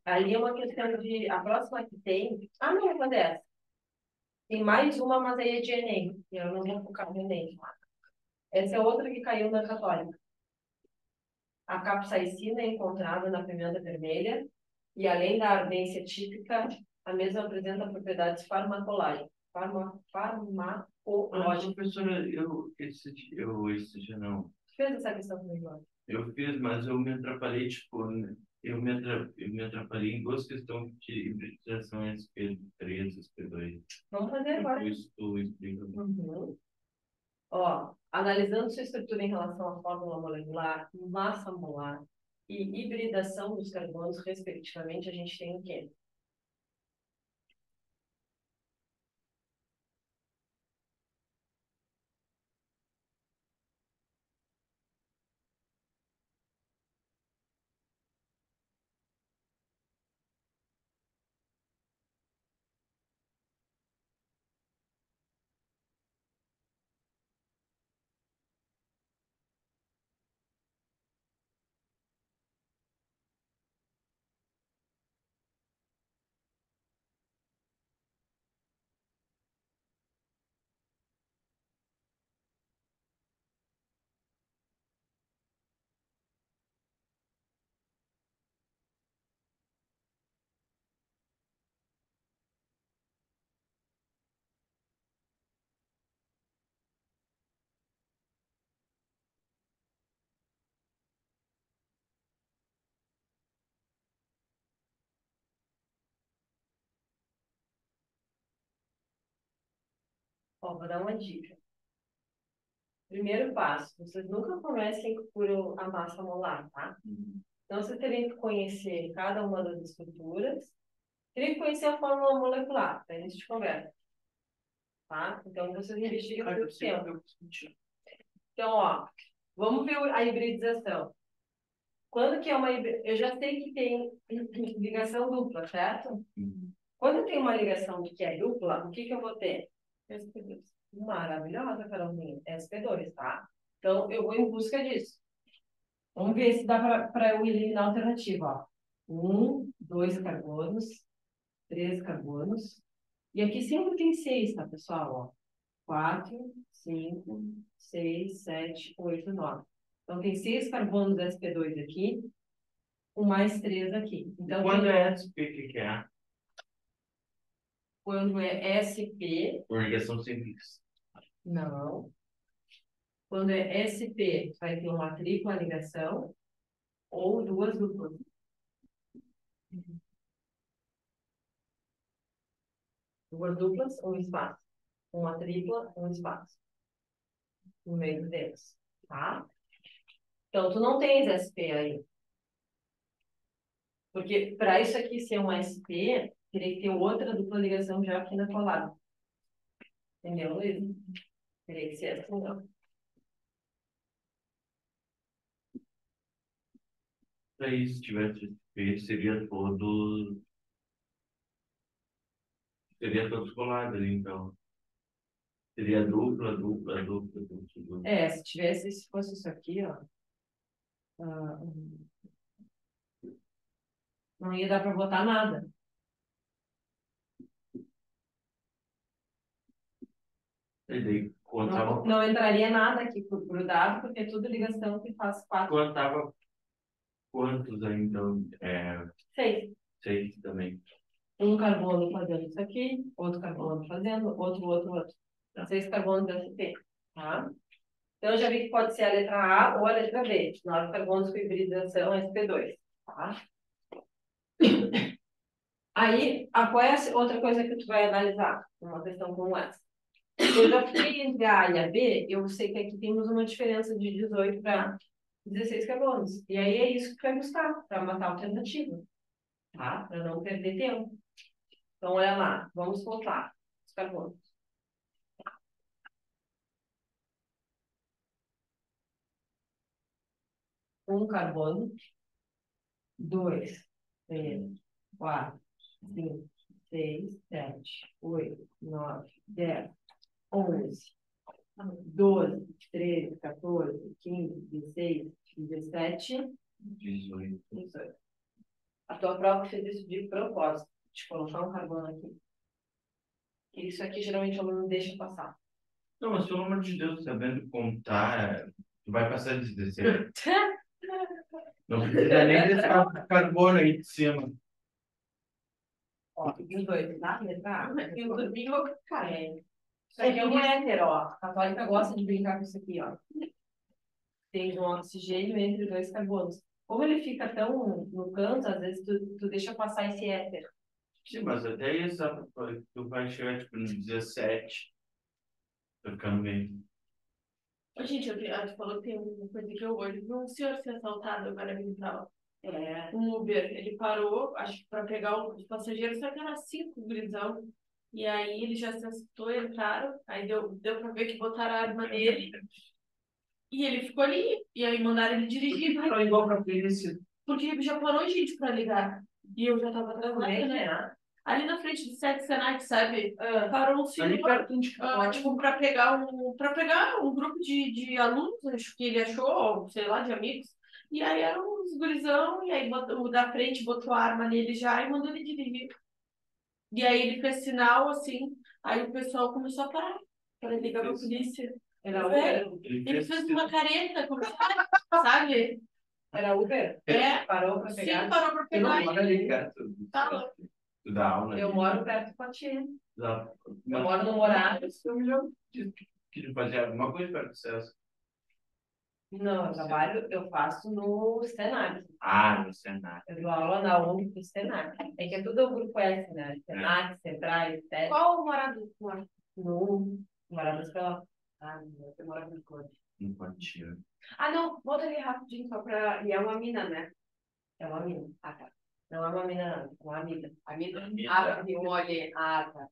Ali é uma questão de. A próxima que tem. Ah, não, cadê essa? Tem mais uma, mas aí é de Enem. Eu não vou focar no Enem. Essa é outra que caiu na Católica. A capsaicina é encontrada na pimenta vermelha e, além da ardência típica, a mesma apresenta propriedades farmacológicas. Professora, esse dia não. Fez essa questão comigo agora. Eu fiz, mas eu me atrapalhei, tipo, né? Eu me atrapalhei em duas questões de hibridização SP3, SP2. Vamos fazer agora. Depois tu explica. Uhum. Ó, analisando sua estrutura em relação à fórmula molecular, massa molar e hibridação dos carbonos, respectivamente, a gente tem o quê? Ó, vou dar uma dica. Primeiro passo, vocês nunca comecem por a massa molar, tá? Então, você teria que conhecer cada uma das estruturas, teria que conhecer a fórmula molecular, para início de conversa, tá? Então, vocês investigam por tempo. Então, ó, vamos ver a hibridização. Quando que é uma hibridação? Eu já sei que tem ligação dupla, certo? Quando eu tenho uma ligação que é dupla, o que que eu vou ter? SP2. Maravilhosa, Carolzinha. SP2, tá? Então, eu vou em busca disso. Vamos ver se dá para eu eliminar a alternativa, ó. 1, 2 carbonos, 3 carbonos. E aqui sempre tem 6, tá, pessoal? Ó. 4, 5, 6, 7, 8, 9. Então, tem 6 carbonos sp2 aqui, com mais 3 aqui. Então, quando é SP, o que é? Quando é SP... Por ligação simples. Não. Quando é SP, vai ter uma tripla ligação ou duas duplas. Duas duplas, um espaço. Uma tripla, um espaço. No meio deles, tá? Então, tu não tens SP aí. Porque para isso aqui ser um SP, teria que ter outra dupla ligação já aqui na colada. Entendeu, Luiz? Teria que ser assim, não. Aí, se tivesse SP, seria todos colados ali, então. Seria dupla, dupla, dupla, dupla, dupla. É, se tivesse, se fosse isso aqui, ó. Não ia dar para botar nada. E daí, contava, Não entraria nada aqui grudado, porque é tudo ligação que faz 4. contava quantos aí, então? 6. 6 também. Um carbono fazendo isso aqui, outro carbono fazendo, outro. 6 carbonos SP, tá? Então, eu já vi que pode ser a letra A ou a letra B. 9 carbonos com hibridização SP2, tá? Aí, qual é a outra coisa que tu vai analisar? Uma questão como essa. Eu já fiquei entre a A e a B, eu sei que aqui temos uma diferença de 18 para 16 carbonos. E aí é isso que tu vai buscar, para matar a alternativa, tá? Para não perder tempo. Então, olha lá, vamos contar os carbonos. Um carbono, 2, 3, 4, 5, 6, 7, 8, 9, 10, 11, 12, 13, 14, 15, 16, 17, 18. 18. A tua prova fez isso de propósito, de colocar um carbono aqui. Isso aqui geralmente o aluno deixa passar. Não, mas pelo amor de Deus, sabendo contar, tu vai passar de 16. Não precisa nem desse carbono aí de cima. Ó, 18, tá? Letra A. E o domingo, cara. Isso aqui é um hétero, ó. A católica gosta de brincar com isso aqui, ó. tem um oxigênio entre dois carbonos. Como ele fica tão no canto, às vezes tu deixa passar esse éter. Sim, mas até isso, tu vai chegar tipo, no 17, tá ficando bem. Ô, gente, tu falou que tem uma coisa que eu olho. Vi um senhor ser assaltado agora vindo pra lá. É, Um Uber, ele parou, acho que para pegar os passageiros, só que era 5 gurizão. E aí ele já se assustou, entraram, aí deu para ver que botaram a arma nele e ele ficou ali. E aí mandaram ele dirigir, Não, igual pra polícia. porque já parou gente para ligar. E eu já tava como é atrasada, que né? é? Ali na frente do Sete Senac, sabe? Ah, Parou um Ali senhor, perto de tipo, para pegar um grupo de alunos, acho que ele achou, ou sei lá, de amigos. E aí eram uns gurizão, e aí o da frente botou a arma nele já e mandou ele dirigir. E aí ele fez sinal assim, aí o pessoal começou a parar para ligar pra polícia. era Véi, Uber? ele fez uma careta, como sabe? Era Uber? É, Parou pra sim, pegar? parou pra Eu não pegar moro ele. ali perto. Tá louco. Tu dá aula Eu ali. moro perto do Poti. Dá- Eu moro no Moraes. Eu já quis fazer alguma coisa perto do Celso. Não, eu faço no Senac. Ah, no Senado. Eu dou aula na UNG do Senac. É que é tudo o grupo S, né? Senac, Centrais, SET. Qual o morador? No Moradas pela. Ah, não, eu moro no Code. Não pode tirar. Ah, não, volta ali rapidinho só pra. E é uma mina, né? É uma mina. Ah, tá. Não é uma mina, não. É uma amiga. Amiga? Ah, tá. Eu olhei. Ah, tá.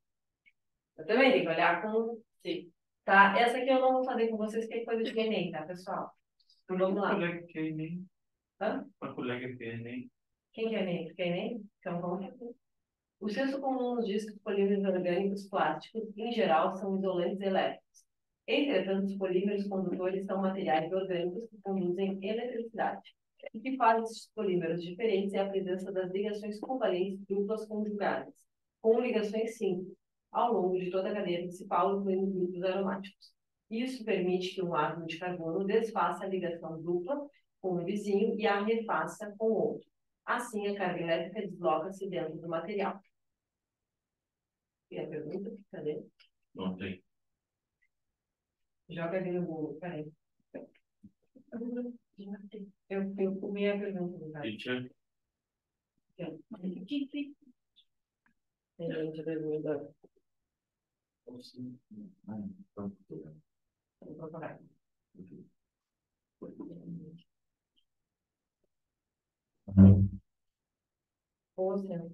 Eu também tenho que olhar com. Sim. Tá, essa aqui eu não vou fazer com vocês, que é coisa de Enem, tá, pessoal? Vamos lá. Uma colega que é Enem. Hã? Uma colega que é Enem. Quem que é Enem? Tu quer Enem? Então vamos lá. O senso comum nos diz que os polímeros orgânicos plásticos, em geral, são isolantes elétricos. Entretanto, os polímeros condutores são materiais orgânicos que conduzem eletricidade. O que faz esses polímeros diferentes é a presença das ligações covalentes duplas conjugadas, com ligações simples, ao longo de toda a cadeia principal, incluindo grupos aromáticos. Isso permite que um átomo de carbono desfaça a ligação dupla com o vizinho e a refaça com o outro. Assim, a carga elétrica desloca-se dentro do material. E a pergunta? Cadê? Não tem. Joga ali no Google, peraí. Eu comi a pergunta do cara. Teacher. Que Tem gente perguntando. Vou procurar. Ou se não,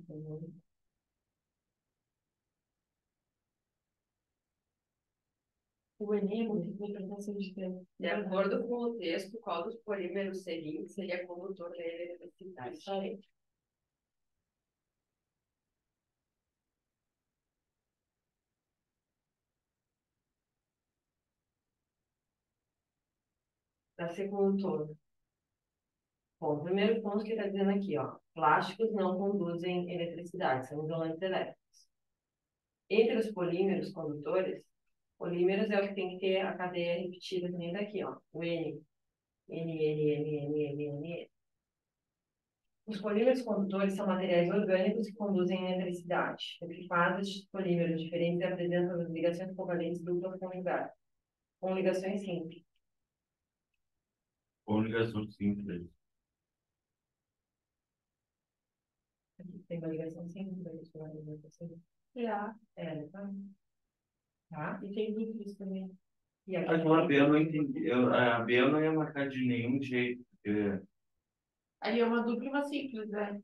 o Enem é muito interpretação de tempo. de acordo com o texto, qual dos polímeros seguintes seria condutor da eletricidade? Isso aí. Para ser condutor. Bom, o primeiro ponto que está dizendo aqui, ó. Plásticos não conduzem eletricidade, são isolantes elétricos. Entre os polímeros condutores, polímeros é o que tem que ter a cadeia repetida que nem daqui, ó. O N. N. Os polímeros condutores são materiais orgânicos que conduzem eletricidade. O que faz estes polímeros diferentes é a presença das ligações covalentes duplas conjugadas, com ligações simples. Ou ligação simples. Aqui tem uma ligação simples, aqui tem uma ligação simples. Tá? Tá? E tem dúvidas também. E aqui Aquela B eu não entendi. A B eu não ia marcar de nenhum jeito. Ali é uma dupla e uma simples, né?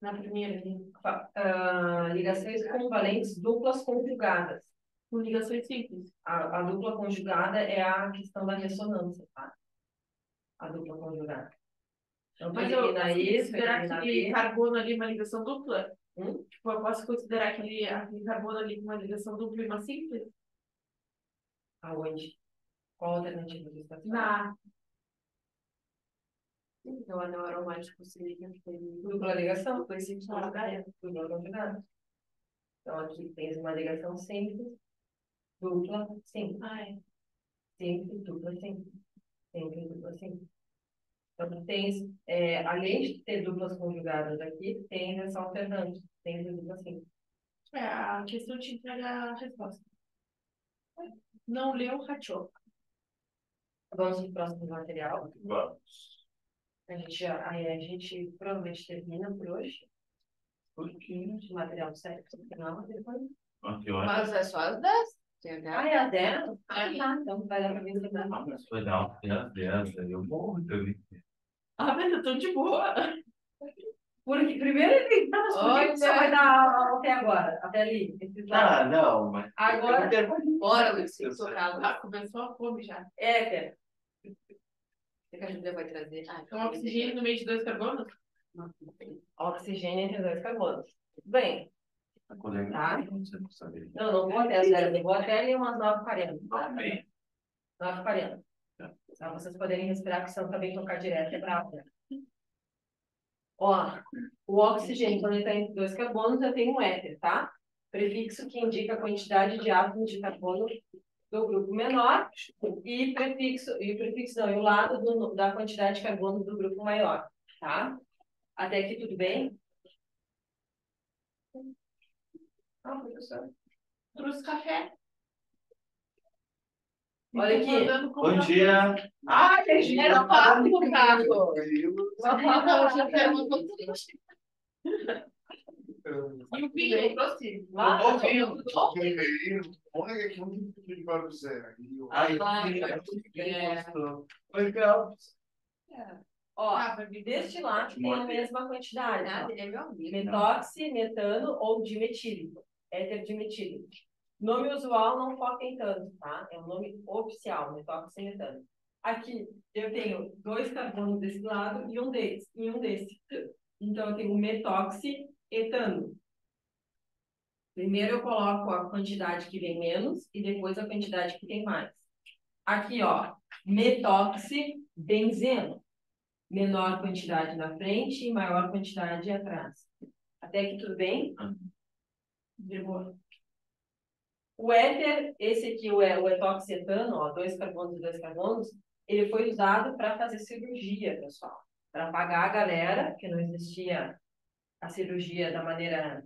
Na primeira ali. ligações covalentes duplas conjugadas. Com ligações simples. A dupla conjugada é a questão da ressonância, tá? A dupla conjugada. Então, tu Mas eu elimina posso isso, considerar elimina aquele B. carbono ali uma ligação dupla? Hum? Tipo, eu posso considerar aquele carbono ali uma ligação dupla e uma simples? Aonde? Qual a alternativa de estação? Na Então, anel aromático seria dupla ligação, foi simples conjugada, dupla conjugada. Então, aqui tens uma ligação simples, dupla, simples. ai, Simples, dupla, simples. Simples, dupla, simples. Então, tu tens, além de ter duplas conjugadas aqui, tens essa alternante, tens a dupla simples. a questão te entrega a resposta. Não leu, rachou. Vamos para o próximo material. Vamos. Aí a gente provavelmente termina por hoje. Por quê? O material certo. Não, depois. Aqui, olha. Mas é só as 10. Ah, é a 10? Ah, tá. Então vai dar para mim também. Ah, mas foi dar até 10, aí eu morro também. Ah, mas eu tô de boa. Porque primeiro ele tá, mas por que que só vai dar até agora? Até ali? Esses lados? Ah, não, mas. Agora- Bora, Luiz, ah, começou a fome já. Éter. O que a Júlia vai trazer? Ah, Um oxigênio no meio de 2 carbonos? Oxigênio entre 2 carbonos. Bem, A colega Tá. você não sabe. não vou até as 10, eu vou até ali umas 9h40. Tá bem. 9h40. Pra vocês poderem respirar, que senão também tocar direto é bravo, né? Ó, o oxigênio, quando ele está entre 2 carbonos, eu tenho um éter, tá? Prefixo que indica a quantidade de átomos de carbono do grupo menor e o lado da quantidade de carbono do grupo maior, tá? Até aqui tudo bem? Ah, professor. Trouxe café. Olha Tô aqui. mandando Bom comprar. dia. Ah, entendi. Era papo no carro. Não, Eu já quero uma coisa. E o vinho, eu trouxe. Lá, Bom tá dia. Olha que muito de para você. Ai, É. legal. Ó, Ah, vai vir. destilado tem a mesma quantidade. Nada, Ó. ele é meu amigo. Metoxi, metano ou dimetílico. Éter dimetílico. Nome usual não foca em tanto, tá? É um nome oficial, metoxi e metano. Aqui eu tenho 2 carbonos desse lado e um desse. Então eu tenho metoxi etano. Primeiro eu coloco a quantidade que vem menos e depois a quantidade que tem mais. Aqui, ó, metoxi benzeno. Menor quantidade na frente e maior quantidade atrás. Até aqui tudo bem? De boa. O éter, esse aqui, o etoxetano, ó, 2 carbonos e 2 carbonos, ele foi usado para fazer cirurgia, pessoal. Para pagar a galera, que não existia a cirurgia da maneira...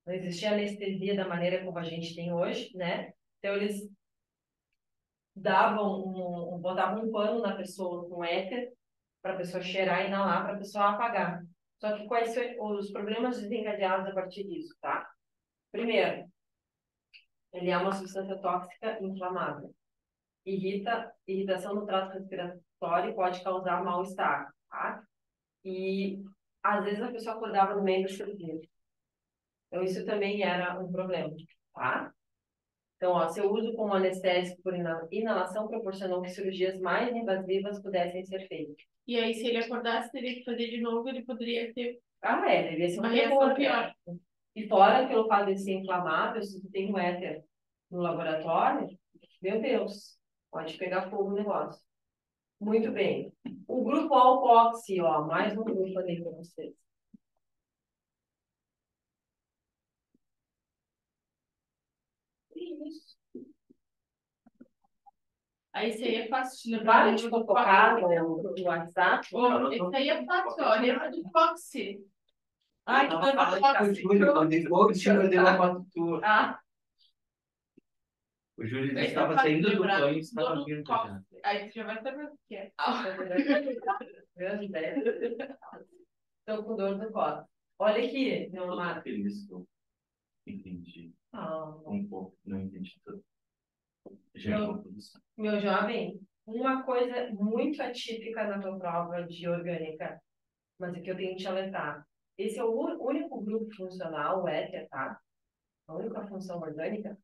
Não existia anestesia da maneira como a gente tem hoje, né? Então, eles botavam um pano na pessoa com éter, para a pessoa cheirar e inalar, para a pessoa apagar. Só que quais são os problemas desencadeados a partir disso, tá? Primeiro, ele é uma substância tóxica inflamável. Irritação no trato respiratório pode causar mal-estar, tá? E, às vezes, a pessoa acordava no meio da cirurgia. Então, isso também era um problema, tá? Então, ó, seu uso como anestésico por inalação proporcionou que cirurgias mais invasivas pudessem ser feitas. E aí, se ele acordasse, teria que fazer de novo, ele poderia ter Devia ser uma um reação terror, pior. E fora pelo fato de ser inflamável, se tu tem um éter no laboratório, meu Deus, pode pegar fogo o negócio. Muito bem. O grupo alcoxi, ó, mais um grupo ali para vocês. Isso. Aí, isso aí é fácil de lembrar. Para de fofocar no WhatsApp. Ô, esse aí é fácil, ó. Lembra do Foxy. Ai, que O Júlio, quando ele falou, o Júlio deu uma foto tua. Ah, O Júlio Esse é estava fácil saindo de do lembrar. banho e estava Do vindo. Foxy. Aí, você já vai saber o que é. grande ideia. Estou com dor no colo. Olha aqui, meu Eu amado. tô feliz que eu entendi Ah, um pouco, não entendi tudo. Já Eu- é uma produção. Meu jovem, uma coisa muito atípica na tua prova de orgânica, mas é que eu tenho que te alertar. Esse é o único grupo funcional, o éter, tá? A única função orgânica,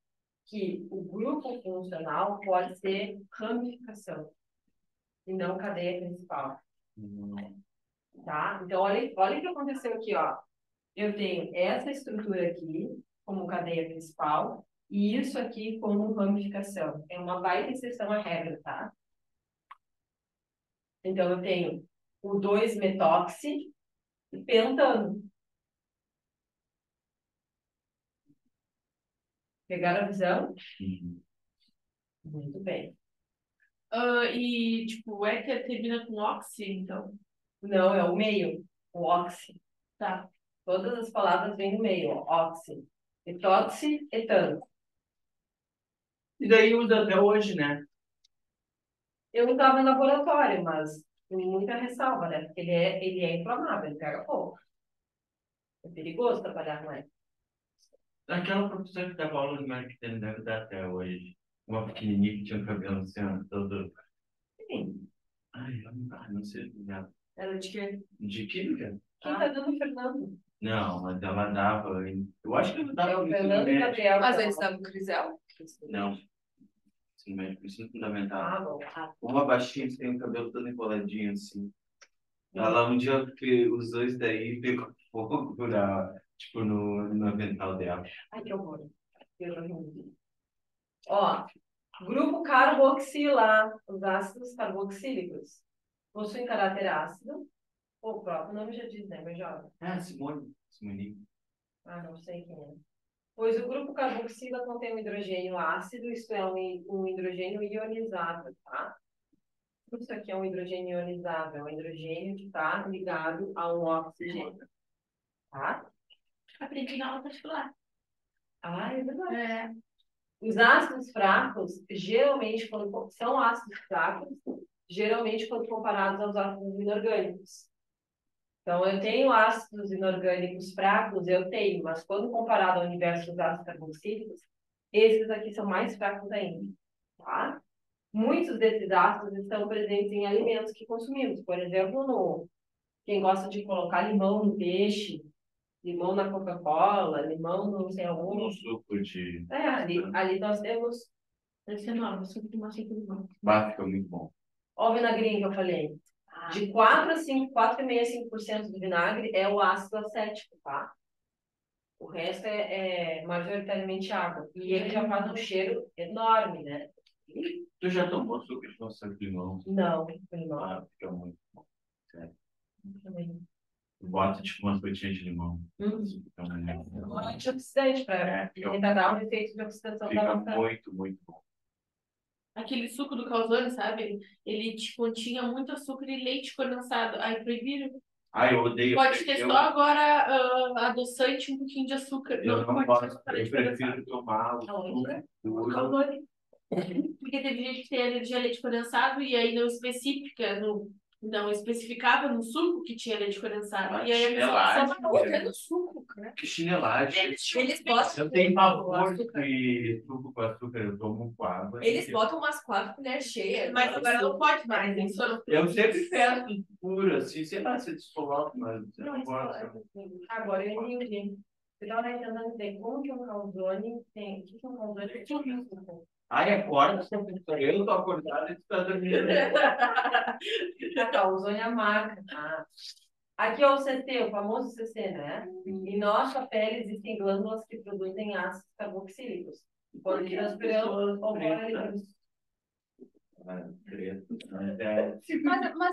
que o grupo funcional pode ser ramificação e não cadeia principal, tá? Então, olha o que aconteceu aqui, ó. Eu tenho essa estrutura aqui como cadeia principal e isso aqui como ramificação. É uma baita exceção à regra, tá? Então, eu tenho o 2-metoxi e pentano. Pegaram a visão? Uhum. Muito bem. E, tipo, o éter termina com oxi, então. Não, é o meio, o oxi. Tá. Todas as palavras vêm no meio, ó, oxi. Etoxi, etano. E daí usa até hoje, né? Eu usava em laboratório, mas com muita ressalva, né? Porque ele é inflamável, ele pega fogo. É perigoso trabalhar com ele. Aquela professora que dava aula de marketing deve dar até hoje. Uma pequenininha que tinha um cabelo assim, ó, todo. Sim. Ai, não sei. Era de quê? De química? Quem tá dando é o Fernando? Não, mas ela dava. Eu acho que ela É dava o no ensino Fernando e o médio. Gabriel. Mas que eles dão. davam Crisel? Não, ensino médio, ensino fundamental. Ah, bom. Uma baixinha que tem o cabelo todo enroladinho assim. Ela um dia que usou isso daí e pegou fogo tipo, no avental dela. Ai, que horror. Eu já vi. Ó, grupo carboxilar. Os ácidos carboxílicos possuem caráter ácido. O próprio nome já diz, né, meu jovem? Ah, Simone. Ah, não sei quem é. Pois o grupo carboxila contém um hidrogênio ácido, isto é, um hidrogênio ionizado, tá? Isso aqui é um hidrogênio ionizado, é um hidrogênio que está ligado a um oxigênio, tá? Aprendi na aula particular. Ah, é verdade. É. Os ácidos fracos, geralmente, quando são ácidos fracos, geralmente quando comparados aos ácidos inorgânicos. Então, eu tenho ácidos inorgânicos fracos, eu tenho, mas quando comparado ao universo dos ácidos carboxílicos, esses aqui são mais fracos ainda, tá? Muitos desses ácidos estão presentes em alimentos que consumimos. Por exemplo, quem gosta de colocar limão no peixe, limão na Coca-Cola, limão no não sei No aonde. suco de. Ali nós temos. Deve ser enorme, suco de maçã de limão. Bah, fica muito bom. Ó o vinagrinho que eu falei. De 4 a 5, 4,5% a 5% do vinagre é o ácido acético, tá? O resto é majoritariamente água. E ele já faz um cheiro enorme, né? Tu já tomou suco de maçã de limão? Não, não. Ah, fica muito bom. Sério. Também. Bota tipo umas gotinhas de limão. Fica Um antioxidante para tentar dar um efeito de oxidação da Fica maçã. muito, muito bom. Aquele suco do calzone, sabe? Ele tipo, tinha muito açúcar e leite condensado. Aí proibiram. Ah, eu odeio. Pode ter só agora adoçante e um pouquinho de açúcar. Eu não pode gosto. ter Eu prefiro tomar o Aonde, né? suco o puro. calzone. Porque teve gente que tem alergia a leite condensado e aí não especificava no suco que tinha leite condensado. E aí a pessoa Chinelagem. só vai no suco, né? Que chinelagem. Eles botam. Eu tenho pavor de suco com açúcar, eu tomo com água. Eles botam umas 4 colheres cheias. Mas agora não pode mais, hein? Só não Eu sempre peço puro, assim, sei lá, se descoloca, mas eu não gosto. Agora eu entendi. Você estava tentando entender como que um calzone tem. O que que um calzone tem? Ai, acorda, eu tô acordado e tu tá dormindo. Calzone é a marca. Aqui é o CC, o famoso CC, né? Em nossa pele existem glândulas que produzem ácidos carboxílicos. Quando transpiramos, ocorre Mas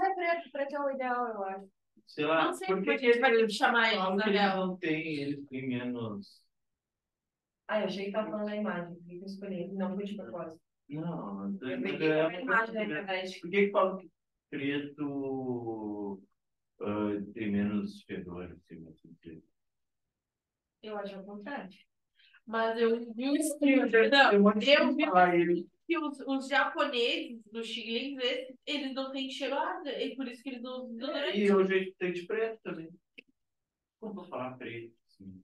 é preto é o ideal, eu acho. Sei lá, Não sei por porque a que gente vai ter que eles chamar falam eles, que na eles real. não têm, eles têm menos. eu achei que estava falando da imagem, por que eu escolhi? Não foi de propósito. Não, Eu peguei uma imagem da internet. Por que falam que preto tem menos fedor, assim, no sentido? Eu acho ao contrário. Mas eu vi o que os japoneses do Chile, eles não têm cheiro a nada, e por isso que eles não usam desodorante. E hoje a gente tem de preto também. Como vou falar preto? Assim?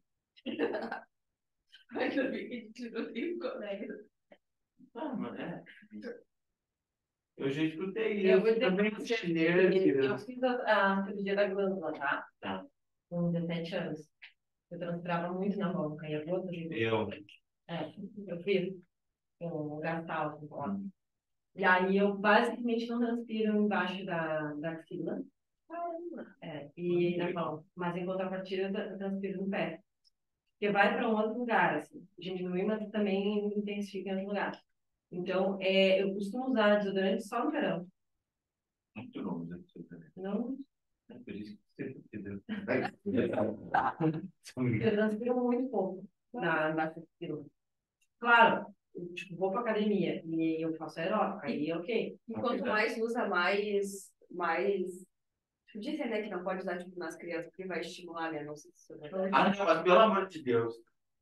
Ainda bem que a gente não tem colega. Ah, mas é. Eu já escutei Eu isso. vou dizer Também pra com você, chinês. eu fiz a cirurgia da glândula, tá? Tá. Com 17 anos. Eu transpirava muito na mão, caía gota de Eu. eu fiz. Eu gastava com cola. E aí eu basicamente não transpiro embaixo da axila. E na mão. Mas em contrapartida eu transpiro no pé. Porque vai para um outro lugar, assim. Diminui, mas também intensifica em outro lugar. Então, eu costumo usar desodorante só no verão. Muito longe. Não, É por isso que você entendeu. eu transpiro muito pouco na axila. Claro, eu, tipo, vou para academia e eu faço aeróbica, aí ok. E quanto mais usa, mais. Dizem, né, que não pode usar tipo, nas crianças, porque vai estimular, né? Não sei se isso é verdade. Ah, não, mas pelo amor de Deus.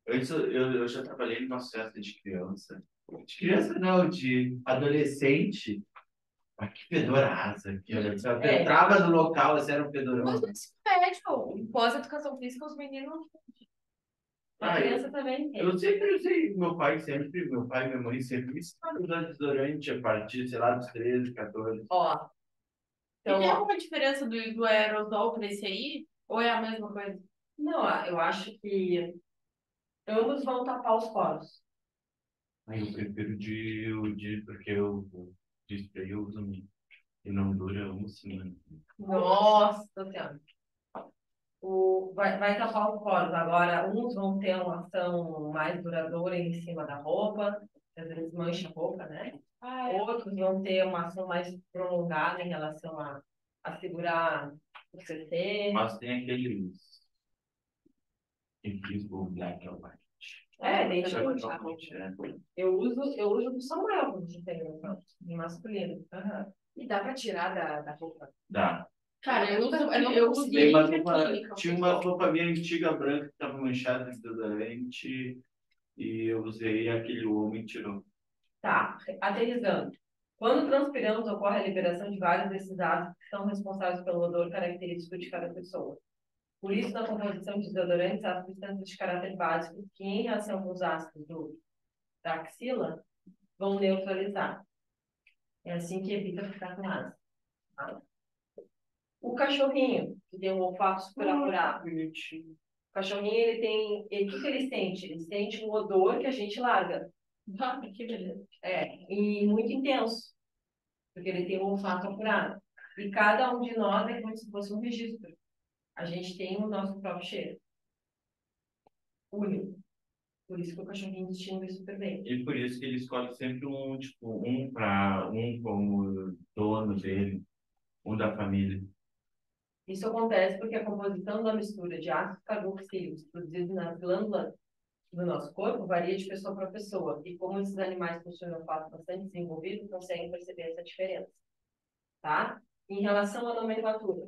Eu já trabalhei numa festa de criança. De criança não, de adolescente. Ah, que fedoraça aqui, olha só. Eu É. entrava no local, assim, era um fedorão. Mas no ensino médio, em pós-educação física, os meninos. A Ah, criança também tem. eu sempre usei, meu pai e minha mãe sempre me ensinaram a usar desodorante a partir, sei lá, dos 13, 14. Ó, E então, tem ó, alguma diferença do aerosol para esse aí? Ou é a mesma coisa? não, eu acho que ambos vão tapar os poros. Aí eu prefiro porque o de spray eu uso muito. E não dura uma semana. Nossa Senhora. Vai tapar os poros. Agora, uns vão ter uma ação mais duradoura em cima da roupa, às vezes mancha a roupa, né? Outros vão ter uma ação mais prolongada em relação a segurar o CC. Mas tem aqueles Invisible Black and White. Dente Isso é útil. totalmente, né? Eu uso do Samuel, como você tem, então, em masculino. Aham. E dá pra tirar da roupa? Dá. Cara, eu uso Tem uma química. roupa, tinha uma roupa minha antiga branca que estava manchada de desodorante e eu usei aquele homem tirou. Tá, aterrissando. Quando transpiramos, ocorre a liberação de vários desses ácidos que são responsáveis pelo odor característico de cada pessoa. Por isso, na composição de desodorantes, há substâncias de caráter básico que, em reação com os ácidos da axila, vão neutralizar. É assim que evita ficar com ácido. Tá? O cachorrinho, que tem um olfato super apurado. Bonitinho. O cachorrinho, ele tem... O que ele sente? Ele sente um odor que a gente larga. Ah, que beleza. E muito intenso, porque ele tem um olfato apurado. E cada um de nós é como se fosse um registro. A gente tem o nosso próprio cheiro. Único. Por isso que o cachorrinho distingue super bem. E por isso que ele escolhe sempre um como dono dele, um da família. Isso acontece porque a composição da mistura de ácidos carboxílicos produzidos nas glândulas do nosso corpo varia de pessoa para pessoa. E como esses animais possuem um olfato bastante desenvolvido, conseguem perceber essa diferença. Tá? Em relação à nomenclatura,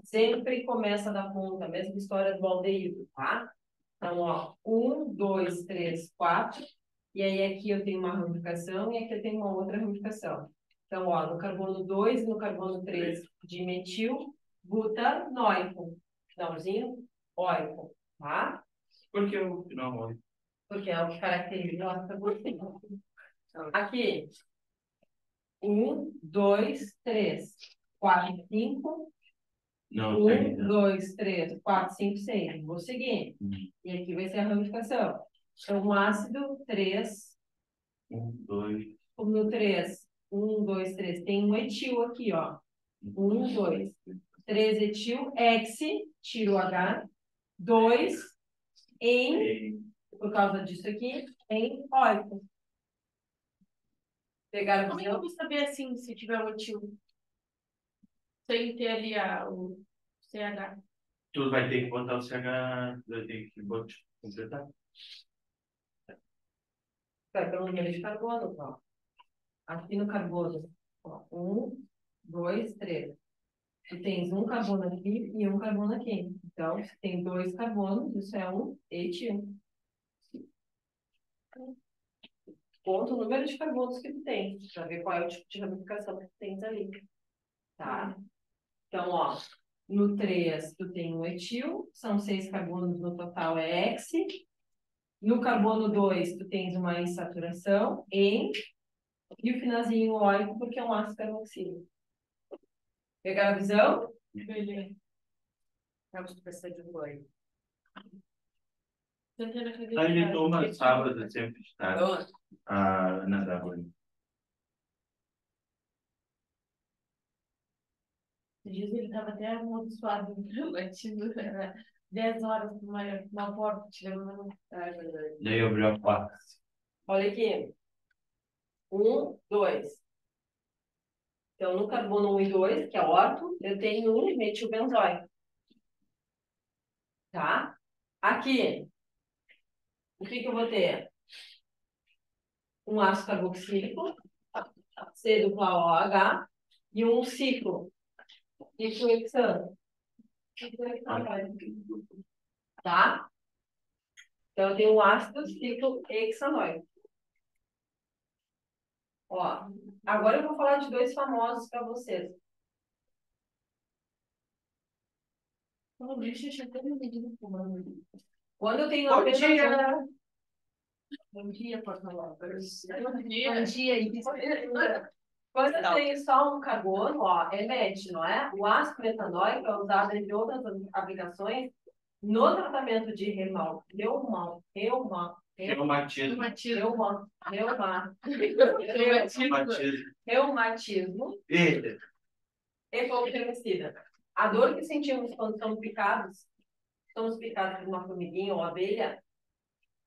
sempre começa da ponta, a mesma história do aldeído, tá? Então, ó, 1, 2, 3, 4, e aí aqui eu tenho uma ramificação e aqui eu tenho uma outra ramificação. Então, ó, no carbono 2 e no carbono 3 de metil, butanoico, finalzinho, óico, tá? Por que o final é? Porque é o que caracteriza o ácido carboxílico. Aqui, 1, 2, 3, 4, 5, Não, tem. 1, 2, 3, 4, 5, 6. Vou seguir. E aqui vai ser a ramificação. Então, o ácido 3, 2. no 3, 1, 2, 3, tem um etil aqui, ó. 1, 2, 3 etil, hexe, tiro o H, 2 em, por causa disso aqui, em óico. Pegaram Como é que eu vou saber assim se tiver um etil? Sem ter ali o CH. Tu vai ter que botar o CH, vai ter que completar. Vai pelo número de carbono, ó. Aqui no carbono, ó, 1, 2, 3. Tu tens um carbono aqui e um carbono aqui. Então, se tem 2 carbonos, isso é um etil. Conta o número de carbonos que tu tem, para ver qual é o tipo de ramificação que tu tens ali. Tá? Então, ó, no 3 tu tem um etil, são 6 carbonos no total, é hexe. No carbono 2 tu tens uma insaturação, em, e o finalzinho óico, porque é um ácido carboxílico. Pegaram a visão? Beleza. Vamos precisar de um banho. Tentando acreditar. Aí ele toma sábado, sempre de tarde, Então, a Ana da Rui. Esses dias ele estava até amaldiçoado, antes, era 10 horas uma porta, tirando. Daí abriu a porta. olha aqui. 1, 2. Então, no carbono 1 e 2, que é orto, eu tenho um metilbenzoico. Tá? Aqui, o que eu vou ter? Um ácido carboxílico, C dupla OH, e um ciclo hexano. Tá? Então, eu tenho um ácido ciclo hexanoico. Ó, Agora eu vou falar de dois famosos para vocês. Não, deixa eu até me medir no comando. Quando eu tenho Bom apenas dia. Bom dia, Porto-Alegre. Bom dia, isso. Quando eu tenho só um carbono, ó, emete, não é? O ácido metanóico é usado entre outras aplicações no tratamento de Reumatismo. reumatismo Eita. e fungicida. A dor que sentimos quando somos picados por uma formiguinha ou abelha,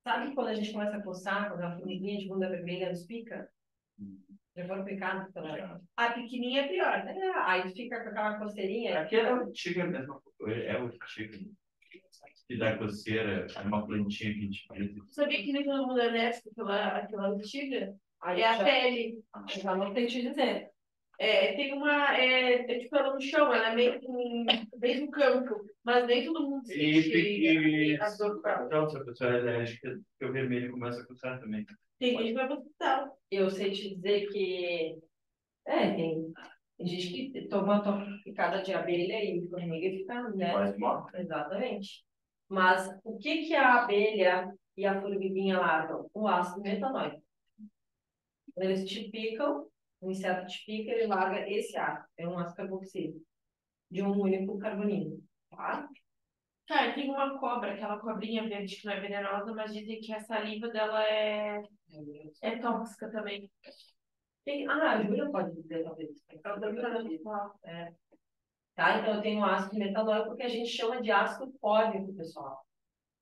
sabe quando a gente começa a coçar, quando a formiguinha de bunda vermelha nos pica? Já foram picados pela... A pequenininha é pior, né? Aí fica com aquela coceirinha. Aqui é o tigre mesmo. É o tigre. Que dá coceira. É uma plantinha que a gente faz. Sabia que nem todo mundo é alérgico àquela antiga? Aí É a já, pele. já não sei te dizer. Tem uma. Tipo, ela no chão, ela é meio no campo. Mas nem todo mundo sente a dor com ela. Então, se a pessoa é alérgica, o vermelho começa a coçar também. Tem gente que vai pro hospital. Eu sei te dizer que tem gente que toma picada de abelha e formiga e fica, né? Quase morre. Exatamente. Mas o que a abelha e a formiguinha largam? O ácido metanóico. Quando eles te picam, o inseto te pica, ele larga esse ácido. É um ácido carboxílico de um único carbonídeo. Tá? Cara, tem uma cobra, aquela cobrinha verde que não é venenosa, mas dizem que a saliva dela é tóxica também. A Júlia pode dizer, talvez. É. Tá? Então, eu tenho ácido metanóico porque a gente chama de ácido fólico, pessoal.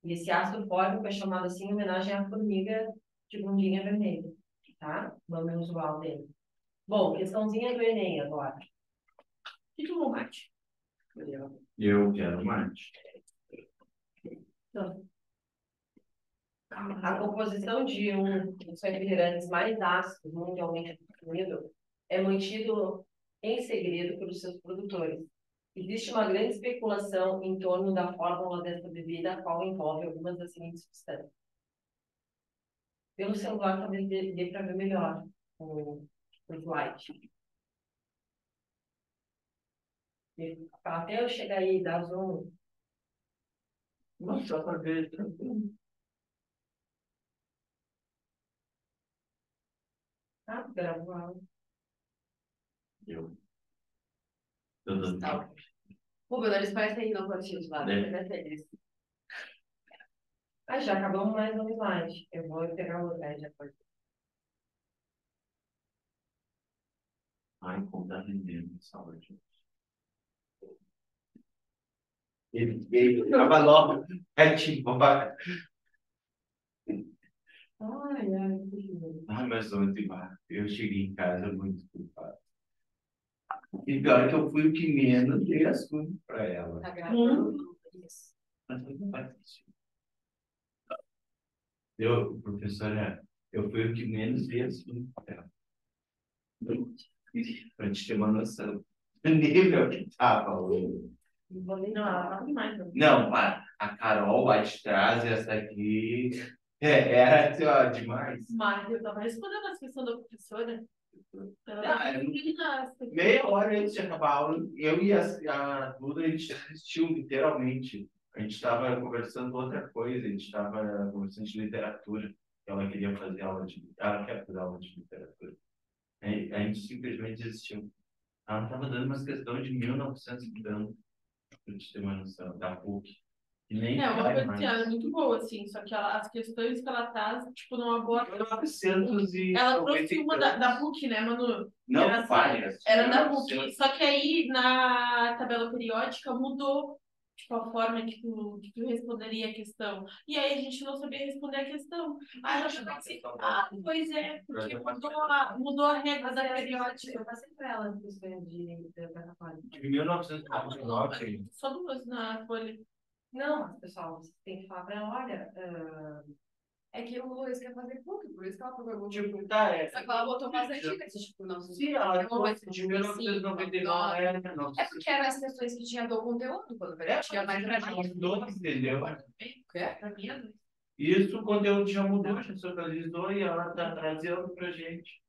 E esse ácido fólico é chamado assim em homenagem à formiga de bundinha vermelha. Tá? O nome usual dele. Bom, questãozinha do Enem agora. Que tomou mate? Eu quero mate. Então, a composição de um dos refrigerantes mais ácidos mundialmente consumido é mantido em segredo pelos seus produtores. Existe uma grande especulação em torno da fórmula dessa bebida, a qual envolve algumas das seguintes substâncias. Pelo celular talvez dê para ver melhor o slide. Até eu chegar aí, dar zoom. Não, só para ver. Ah, gravado. Eu. Tá. Pô, meu nariz parece que não pode de lado. É. Feliz. Ah, já acabamos mais um slide. Eu vou pegar o slide depois. Ai, como tá rendendo essa aula, gente. Ele tava logo. É tipo, vai. Ai, mas ontem, eu cheguei em casa muito culpado. E pior que eu fui o que menos dei assunto para ela. Tá gravando. Isso. Mas não faz isso. Professora, eu fui o que menos dei assunto para ela. Para te ter uma noção. O nível que estava hoje. Não, a Carol lá de trás, essa aqui, era assim, ó, demais. Mas eu estava respondendo as questões da professora. Meia hora antes de acabar a aula, eu e a Duda, a gente assistiu literalmente. A gente estava conversando outra coisa, a gente estava conversando de literatura, que ela queria fazer aula de... Ela quer fazer aula de literatura. A gente simplesmente desistiu. Ela estava dando umas questões de 1900 e tanto, para te ter uma noção, da PUC. E nem uma vai coisa mais. assim, ela é muito boa, assim, só que as questões que ela traz, tipo, não aborda. 900 e... Ela trouxe uma da PUC, né, Manu? Não, era assim, várias. era da PUC. Só que aí, na tabela periódica, mudou, tipo, a forma que tu responderia a questão. E aí a gente não sabia responder a questão. Aí ela falou assim, pois é, porque mudou a regra da periódica. Eu passei para ela as questões de plataforma. De 1999. Só duas na folha. Não, mas, pessoal, você tem que falar para ela, olha, É que o Luiz quer fazer PUC, por isso que ela pegou. Tipo, tá, Só que ela botou mais antigas, tipo, não sei. Sim, ela de 1999 É porque eram as questões que tinha do conteúdo, quando tinha mais pra mim. Entendeu? Pra mim é dois. Isso, o conteúdo já mudou, já se atualizou e ela está trazendo para gente.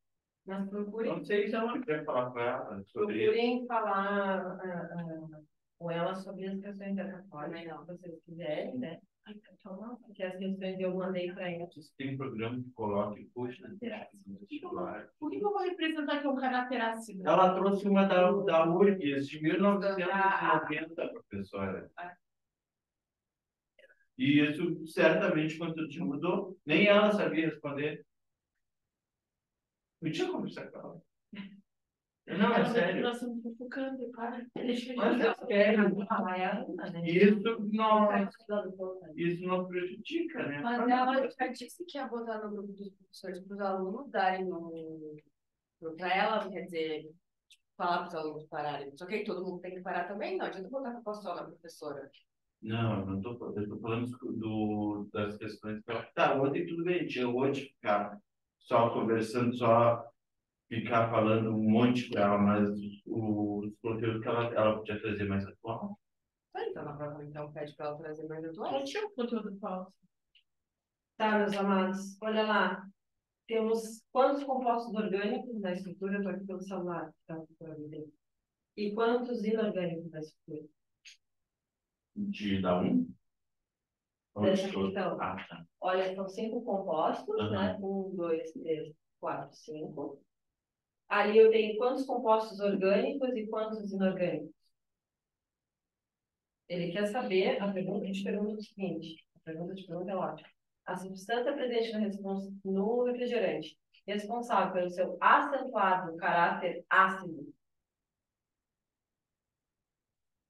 Mas procurem, Não sei se ela quer falar com ela sobre isso. procurem falar com ela sobre as questões da reforma, se vocês quiserem, né? Porque as questões eu mandei para ela. Se tem programa que coloque, puxa, Por que eu vou representar que é um caráter ácido? ela trouxe uma da URGS de 1990, professora. E isso certamente quando te mudou, nem ela sabia responder. Não tinha como conversar com ela. Não, é sério. Nós estamos fofocando, cara. Deixa eu Mas eu quero. Falar ela, né? Isso não prejudica, né? Mas ela já disse que ia botar no grupo dos professores para os alunos darem para ela, quer dizer, falar para os alunos pararem. Só que aí todo mundo tem que parar também, não adianta botar a culpa só na professora. Não, não estou falando. Estou falando das questões que ela. Tá, ontem tudo bem, tinha hoje ficar só conversando, só ficar falando um monte com ela, mas os conteúdos que ela podia trazer mais atual. Então, na prova, então, pede para ela trazer mais Não atuais. tinha um conteúdo falso. Tá, meus amados, olha lá. Temos quantos compostos orgânicos na estrutura? Eu estou aqui pelo celular, tá? E quantos inorgânicos na estrutura? De dar um? Dessa questão. Ah, tá. Olha, são 5 compostos, Uhum. né? 1, 2, 3, 4, 5. Ali eu tenho quantos compostos orgânicos e quantos inorgânicos? Ele quer saber, a gente pergunta o seguinte, a pergunta de pergunta é ótima. A substância presente no refrigerante, responsável pelo seu acentuado caráter ácido,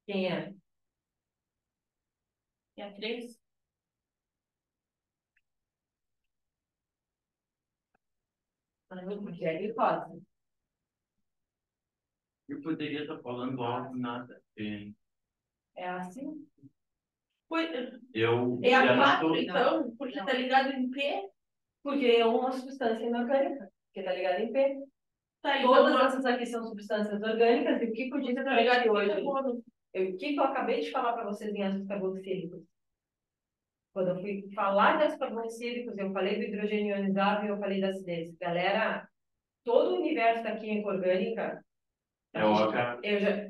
quem é? E a 3? Porque é a glicose. Eu poderia estar falando algo, nada. É assim? Eu É a já 4, estou. então, porque tá ligado em P. Porque é uma substância inorgânica, que está ligada em P. Tá, Todas então, essas aqui são substâncias orgânicas, e o que eu disse tá para ligado ti em hoje? carbono. O que eu acabei de falar para vocês em ácidos carboxílicos? Quando eu fui falar de ácidos carboxílicos, eu falei do hidrogênio ionizável e eu falei da acidez. Galera, todo o universo da química orgânica, É OH. eu já,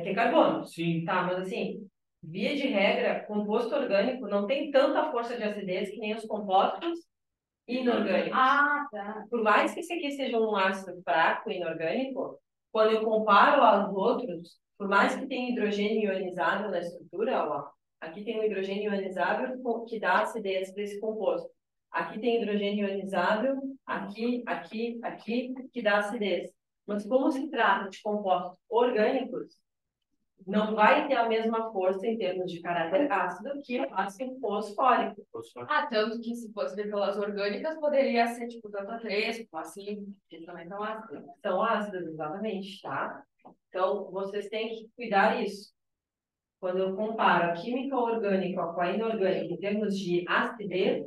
tem carbono. Sim. Tá, mas assim, via de regra, composto orgânico não tem tanta força de acidez que nem os compostos inorgânicos. Ah, tá. Por mais que esse aqui seja um ácido fraco, inorgânico, quando eu comparo aos outros, por mais que tenha hidrogênio ionizado na estrutura, ó, aqui tem um hidrogênio ionizado que dá acidez para esse composto. Aqui tem hidrogênio ionizado, aqui, que dá acidez. Mas como se trata de compostos orgânicos, não vai ter a mesma força em termos de caráter ácido que o ácido fosfórico. Ah, tanto que se fosse ver pelas orgânicas, poderia ser tipo tanto a 3, como a 5, que também são ácidas. São ácidas, exatamente, tá? Então, vocês têm que cuidar disso. Quando eu comparo a química orgânica com a inorgânica em termos de acidez,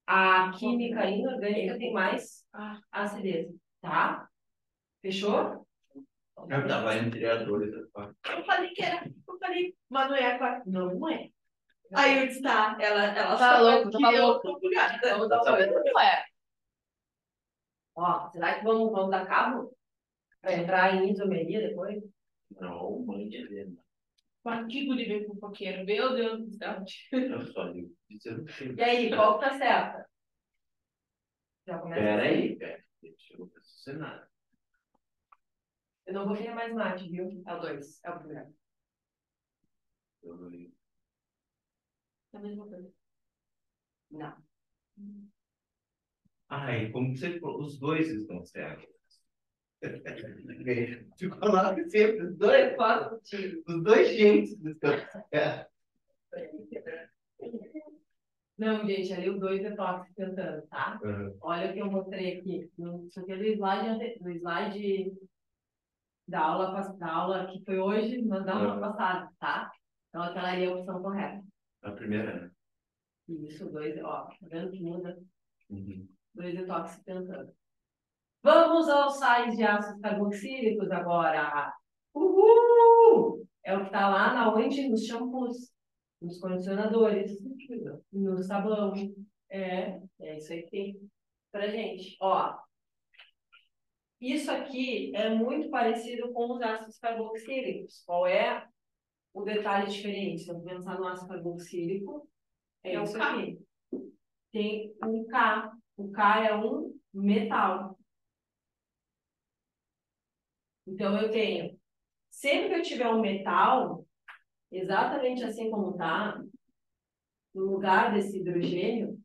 a química inorgânica tem mais acidez, tá? Fechou? Eu estava entre a 2 e a 4. Eu falei que era. Eu falei, mas não é a 4. Não, não é. Aí eu disse, tá, ela Tá só louco, tá queria louco. outra bugada. Vamos dar uma olhada. Não é. Ó, será que vamos dar cabo? Para entrar em isomeria depois? Não, mãe de Helena. Partido de ver com fofoqueiro. Meu Deus do céu. Eu só digo dizendo que. E aí, qual que tá certa? Já começa Peraí. Deixa eu raciocinar. Eu não vou querer mais mate, viu? É o 2, é o primeiro. É a mesma coisa. Não. Ai, como que você falou? Os dois estão certos. Tu coloca sempre os dois. Os dois jeitos estão certos. Não, gente, ali o 2 é tóxico tentando, tá? Olha o que eu mostrei aqui. Isso aqui é do slide da aula que foi hoje, mas da aula passada, tá? Então, aquela ali é a opção correta. A primeira, né? Isso, o 2, ó, tá vendo que muda? Uhum. 2 é tóxico tentando. Vamos aos sais de ácidos carboxílicos agora. Uhul! É o que tá lá na onde? Nos shampoos, nos condicionadores, no sabão. É isso aí que tem pra gente. Ó, Isso aqui é muito parecido com os ácidos carboxílicos. Qual é o detalhe diferente? Se eu pensar no ácido carboxílico, é É o isso K. aqui. Tem um K. O K é um metal. Então, eu tenho... Sempre que eu tiver um metal, exatamente assim como está, no lugar desse hidrogênio,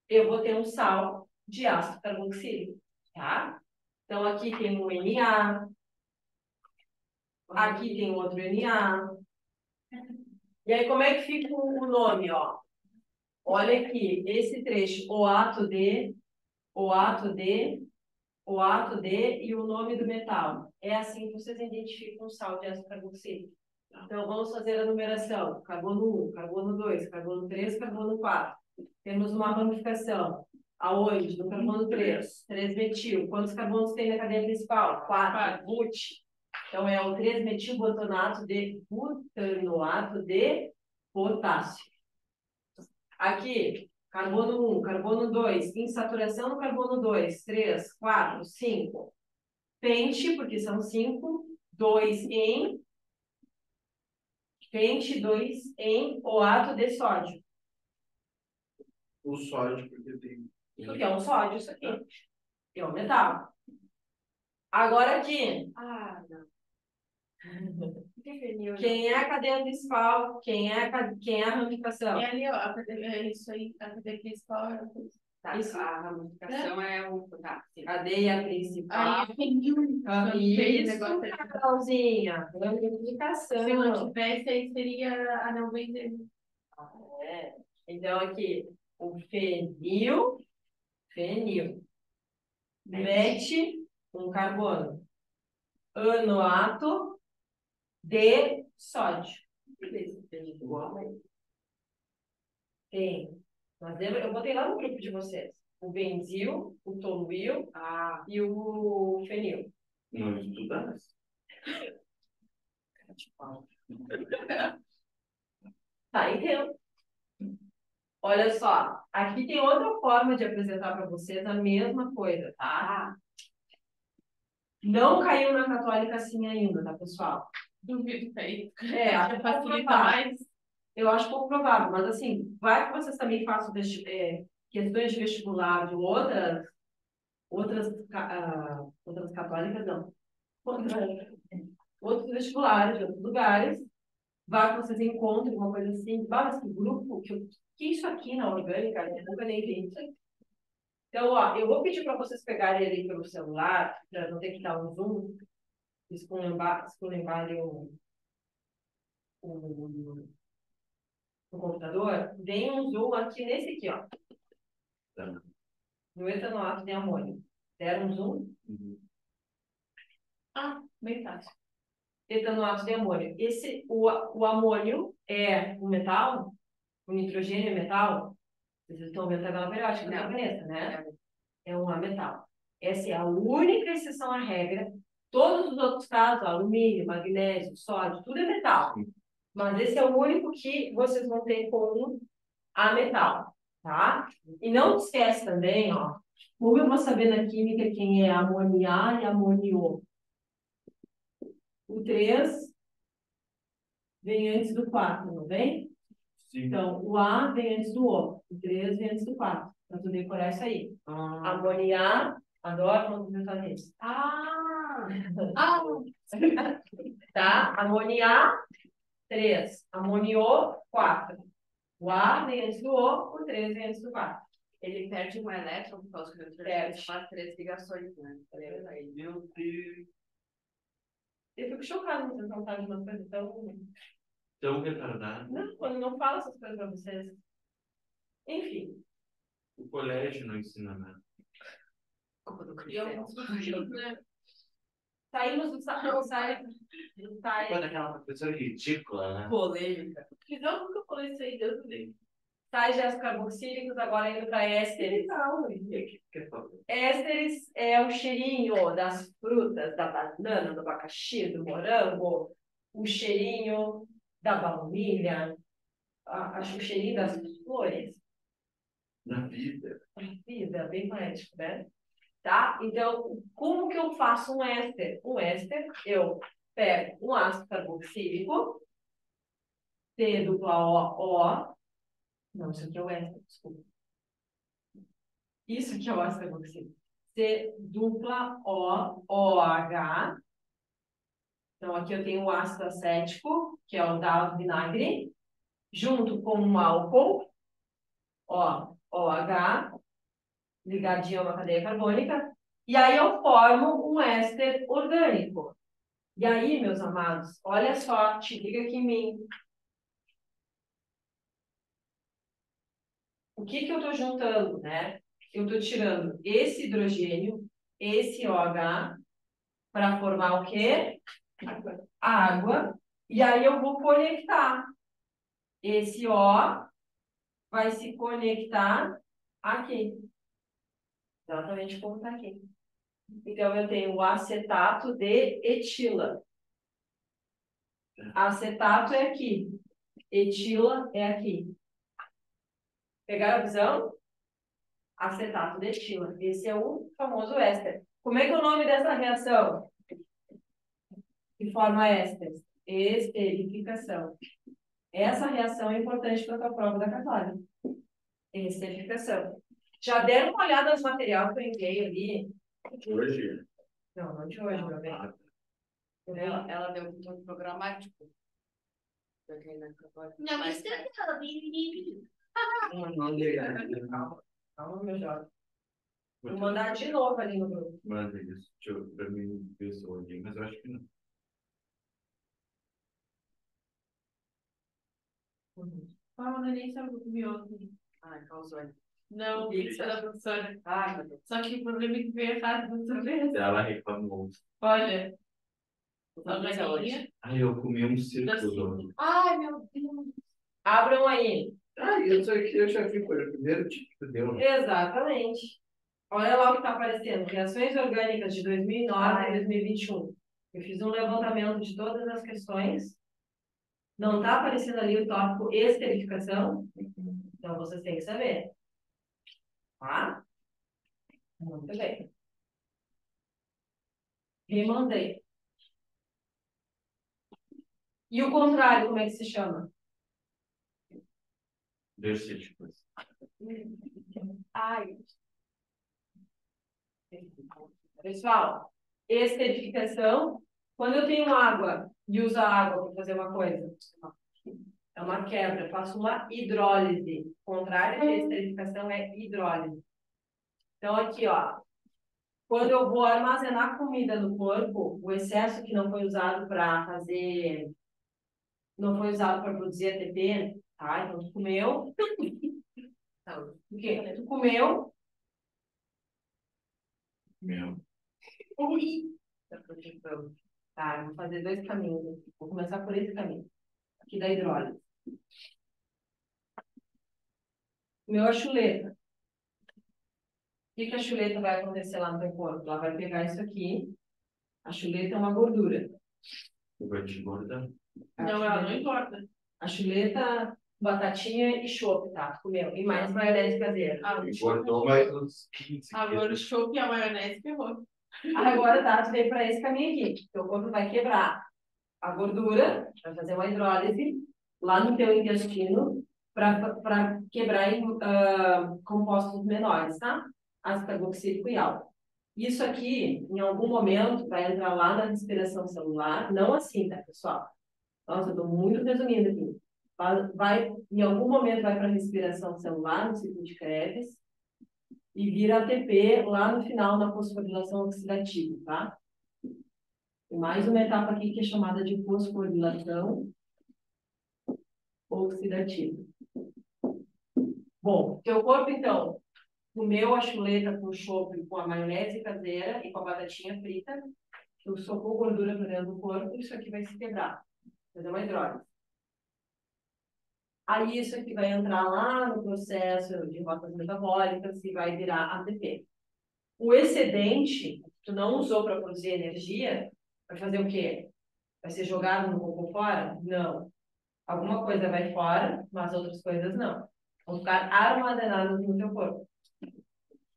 eu vou ter um sal de ácido carboxílico, tá? Então, aqui tem um Na, aqui tem outro Na. E aí, como é que fica o nome, ó? Olha aqui, esse trecho, o ato de, o ato de, o ato de e o nome do metal. É assim que vocês identificam o sal de ácido carboxílico. Então, vamos fazer a numeração. Carbono 1, carbono 2, carbono 3, carbono 4. Temos uma ramificação. Aonde? No carbono 3. 3-metil. Quantos carbonos tem na cadeia principal? 4. But. Então, é o 3-metilbutanoato de butanoato de potássio. Aqui, carbono 1, carbono 2. Insaturação no carbono 2. 3, 4, 5. Pente, porque são 5. 2 em... Pente 2 em oato de sódio. O sódio, porque tem. Porque é um sódio isso aqui. É um metal. Agora aqui. Ah, não. Definiu. Quem é a cadeia principal? Quem é a ramificação? É ali, ó, é isso aí, a cadeia principal é Tá, Isso. a ramificação é o. Tá, sim. Cadeia aí principal. é fenil, Isso, negócio ali. Carolzinha. Se Ramificação. não tivesse, aí seria a não vender. É. Então, aqui, o fenil mete um carbono. Anoato de sódio. Tem. Mas eu botei lá no grupo de vocês. O benzil, o toluil e o fenil. Não estudasse. Tá, então. Olha só. Aqui tem outra forma de apresentar para vocês a mesma coisa, tá? Não caiu na católica assim ainda, tá, pessoal? Duvido que aí. É, acho Já facilita provável. mais. Eu acho pouco provável, mas assim, vai que vocês também façam questões de vestibular de outras católicas, não. Outros vestibulares de outros lugares, vai que vocês encontrem uma coisa assim, mas que grupo, que isso aqui na orgânica, eu nunca nem vi. Então, ó, eu vou pedir para vocês pegarem ali pelo celular, para não ter que dar um zoom, esculhambarem o computador, deem um zoom aqui nesse aqui, ó. Tá. No etanoato de amônio. Deram um zoom? Ah, bem fácil. Etanoato de amônio. O amônio é um metal? O nitrogênio é metal? Vocês estão vendo a tabela periódica da cabeça, né? É um ametal. Essa é a única exceção à regra. Todos os outros casos, alumínio, magnésio, sódio, tudo é metal. Mas esse é o único que vocês vão ter como ametal, tá? E não esquece também, ó, como eu vou saber na química quem é amoniá e amoniô? O 3 vem antes do 4, não vem? Sim. Então, o A vem antes do O, o 3 vem antes do 4. Para tu decorar isso aí. Amoniá, adoro quando você faz isso. Ah! Tá? Amoniá, 3. Amoniô, 4. O A vem antes do O, o 3 vem antes do 4. Ele perde um elétron por causa que o Perde. nitrogênio faz 3 ligações, né? Lembra aí? Meu Deus. Eu fico chocada vocês não sabem de uma coisa tão... Tão retardado. Não, quando não falo essas coisas para vocês. Enfim. O colégio não ensina nada. Culpa do E eu cristal. né? Saímos do Quando aquela professora ridícula, né? Polêmica. Mas eu nunca falei isso aí, Deus me livre. sais de ácidos carboxílicos, agora indo para ésteres. Não, e que falou? Ésteres é o cheirinho das frutas, da banana, do abacaxi, do morango, o cheirinho da baunilha, acho o cheirinho das flores. Na vida. Vida, bem poético, né? Tá? Então, como que eu faço um éster? Um éster, eu pego um ácido carboxílico, T dupla O. Não, isso aqui é o éster, desculpa. Isso aqui é o ácido carboxílico. C dupla OH. Então, aqui eu tenho o ácido acético, que é o da vinagre, junto com um álcool, OH, ligadinho a uma cadeia carbônica, e aí eu formo um éster orgânico. E aí, meus amados, olha só, te liga aqui em mim. O que que eu estou juntando, né? Eu estou tirando esse hidrogênio, esse OH, para formar o quê? Água. E aí eu vou conectar. Esse O vai se conectar aqui. Exatamente como está aqui. Então, eu tenho o acetato de etila. Acetato é aqui. Etila é aqui. Pegaram a visão? Acetato de etila. Esse é o famoso éster. Como é que é o nome dessa reação? Que forma ésteres? Esterificação. Essa reação é importante para a tua prova da Católica. Esterificação. Já deram uma olhada nos materiais que eu enviei ali? Hoje. Não, não de hoje, meu bem. Ela deu um todo programático. Não, mas ela Calma, calma, meu jovem. Vou mandar de novo ali no grupo. Manda isso. Deixa eu, pra mim, ver se eu olhei, mas eu acho que não. não nem sabe o que comeu ontem. Ai, causou. Não, isso era da professora. Ai, meu Deus. Só que o problema é que veio errado dessa vez. Ela reclamou. Olha, a Mas é galinha. hoje. Ai, eu comi um círculo hoje. Ai, meu Deus. Abram aí. Isso aqui eu já vi, foi o primeiro tipo que deu. Exatamente. Olha lá o que está aparecendo. Reações orgânicas de 2009 a 2021. Eu fiz um levantamento de todas as questões. Não está aparecendo ali o tópico esterificação. Então, vocês têm que saber. Tá? Muito bem. Remandei. E o contrário, como é que se chama? Versículos. Ai. Pessoal, esterificação, quando eu tenho água e uso a água para fazer uma coisa, é uma quebra, eu faço uma hidrólise. O contrário de esterificação é hidrólise. Então, aqui, ó, quando eu vou armazenar comida no corpo, o excesso que não foi usado para fazer, não foi usado para produzir ATP, tá? Então, tu comeu. O quê? Tu comeu. Meu. Tá, eu vou fazer dois caminhos aqui. Vou começar por esse caminho. Aqui da hidrólise. Meu a chuleta. O que a chuleta vai acontecer lá no teu corpo? Ela vai pegar isso aqui. A chuleta é uma gordura. Eu vou te engordar. Não, ela não engorda. A chuleta, batatinha e chope, tá? Tu comeu. E mais maionese caseira. Engordou mais uns 15 Agora o quilos. chopp e a maionese ferrou. Agora, tá, tu veio para esse caminho aqui. Teu corpo vai quebrar a gordura, vai fazer uma hidrólise lá no teu intestino para quebrar em compostos menores, tá? Ácido carboxílico e álcool. Isso aqui, em algum momento, vai entrar lá na respiração celular. Não assim, tá, pessoal? Nossa, eu estou muito resumindo aqui. Em algum momento, vai para a respiração celular, no ciclo de Krebs, e vira ATP lá no final na fosforilação oxidativa, tá? Tem mais uma etapa aqui que é chamada de fosforilação oxidativa. Bom, teu corpo, então, comeu a chuleta com chope, com a maionese caseira e com a batatinha frita, tu socou gordura para dentro do corpo, isso aqui vai se quebrar, fazer uma hidrólise. Aí isso aqui vai entrar lá no processo de rotas metabólicas e vai virar ATP. O excedente, tu não usou para produzir energia, vai fazer o quê? Vai ser jogado no cocô fora? Não. Alguma coisa vai fora, mas outras coisas não. Vão ficar armazenadas no teu corpo.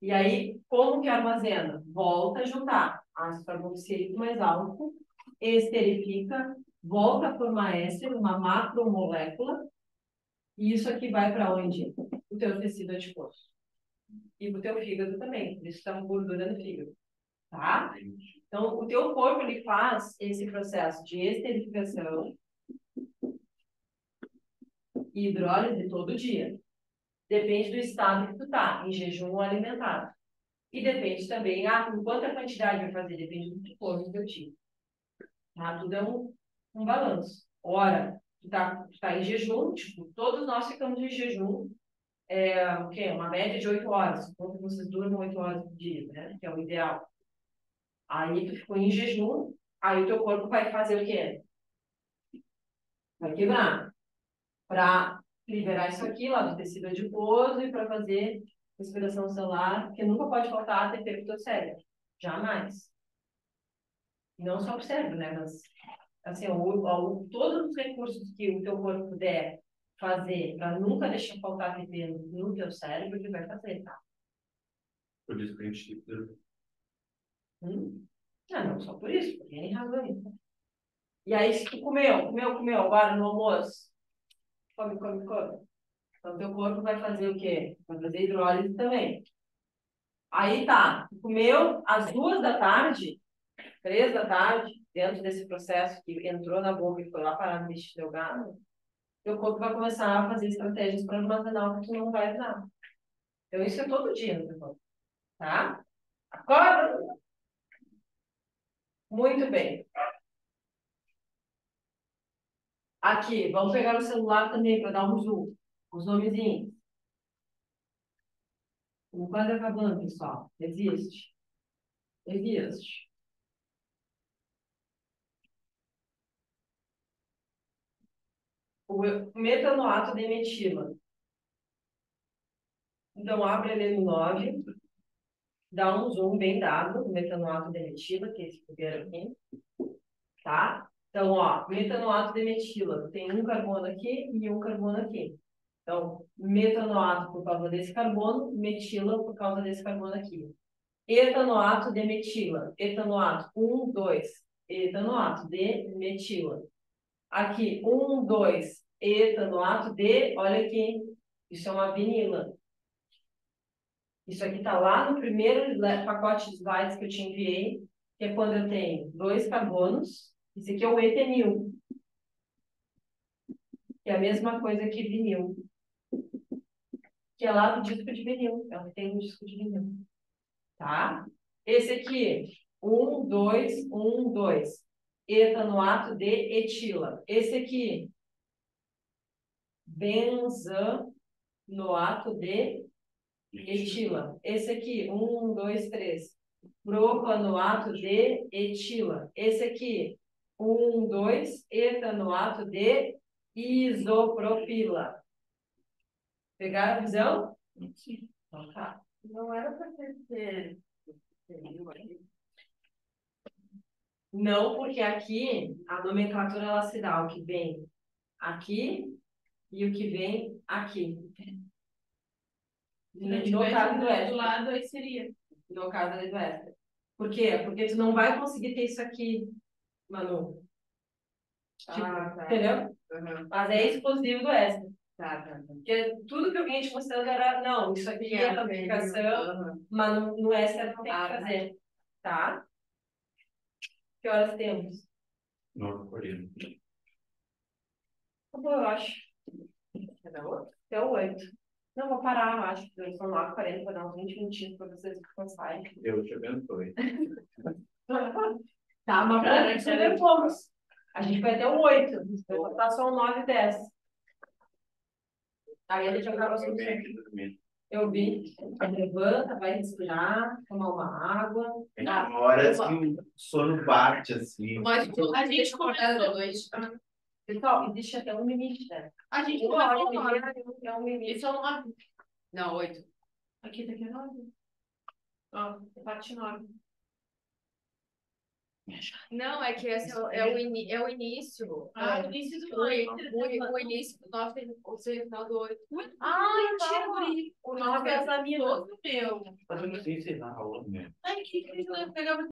E E aí, como que armazena? Volta a juntar ácido carboxílico mais álcool, esterifica, volta a formar éster, uma macromolécula, e isso aqui vai para onde? O teu tecido adiposo. E pro teu fígado também, por isso está uma gordura no fígado, tá? Então, o teu corpo, ele faz esse processo de esterificação e hidrólise todo dia. Depende do estado que tu tá, em jejum ou alimentado. E depende também, com quanta quantidade vai fazer, depende do teu corpo, do teu tipo. Tá? Tudo é um balanço. Ora, tu tá em jejum, tipo, todos nós ficamos em jejum, o quê? Uma média de 8 horas, supondo que vocês durmam 8 horas por dia, né? Que é o ideal. Aí tu ficou em jejum, aí o teu corpo vai fazer o quê? Vai quebrar. Para liberar isso aqui lá do tecido adiposo e para fazer respiração celular, porque nunca pode faltar ATP para o teu cérebro. Jamais. E não só para o cérebro, né? Mas, assim, todos os recursos que o teu corpo puder fazer para nunca deixar faltar ATP no teu cérebro, ele vai fazer, tá? Por isso que a gente... Não só por isso, por N razões. E aí, se tu comeu agora no almoço, come. Então, teu corpo vai fazer o quê? Vai fazer hidrólise também. Aí tá, tu comeu às 2 da tarde, 3 da tarde, dentro desse processo que entrou na boca e foi lá parar no intestino delgado, teu corpo vai começar a fazer estratégias para armazenar o que tu não vai usar. Então, isso é todo dia no teu corpo, tá? Acorda! Muito bem. Aqui, vamos pegar o celular também para dar um zoom. Os nomezinhos. Estamos quase acabando, pessoal. Existe. O metanoato de metila. Então, abre ali no 9, dá um zoom bem dado no metanoato de metila, que é esse primeiro aqui, tá? Então, ó, metanoato de metila tem um carbono aqui e um carbono aqui. Então, metanoato por causa desse carbono, metila por causa desse carbono aqui. Etanoato de metila, etanoato 1, 2, etanoato de metila. Aqui, 1, 2, etanoato de, olha aqui, isso é uma vinila. Isso aqui está lá no primeiro pacote de slides que eu te enviei, que é quando eu tenho 2 carbonos. Esse aqui é o etenil, que é a mesma coisa que vinil, que é lá do disco de vinil. Ela tem um disco de vinil. Tá? Esse aqui, 1, 2, 1, 2. Etanoato de etila. Esse aqui, benzanoato de etila. Esse aqui, 1, 2, 3. Propanoato de etila. Esse aqui, 1, 2, etanoato de isopropila. Pegaram a visão? Sim. Então tá. Não era para ter aqui. Não, porque aqui a nomenclatura ela se dá o que vem aqui e o que vem aqui. Se No caso do do éster. lado, aí seria. No caso ali do éster. Por quê? Porque tu não vai conseguir ter isso aqui, Manu. Tipo, Tá. entendeu? Uhum. Mas é exclusivo do éster. Tá. Porque tudo que eu vinha te mostrando era, não, isso aqui é ramificação, Uhum. mas no éster não tem que Tá. fazer. Tá? Que horas temos? 9h40. Acabou, eu acho. Até o 8. Não, vou parar, eu acho. São 9h40, vou dar uns 20 minutinhos para vocês descansarem. Eu te abençoe. Tá, mas pra gente não fomos. A gente foi até o 8. Vai botar só o 9 e 10. Aí a gente acaba Eu venho assim. aqui dormir. Eu vi. Aí levanta, vai respirar, tomar uma água. Tem uma hora assim, o sono bate assim. Mas a gente começou. Pessoal, existe até um limite, né? A gente Uma hora começou e 9. meia é um limite. Esse é o 9. Não, 8. Aqui é 9. Ó, parte 9. Não, é que esse é o início. Ah, início do O início do 9 ou seja, o final do 8. Mentira, guri. O Não, 9 é essa minha todo meu. Fazendo sem ensinar a aula mesmo. Ai, que eu pegava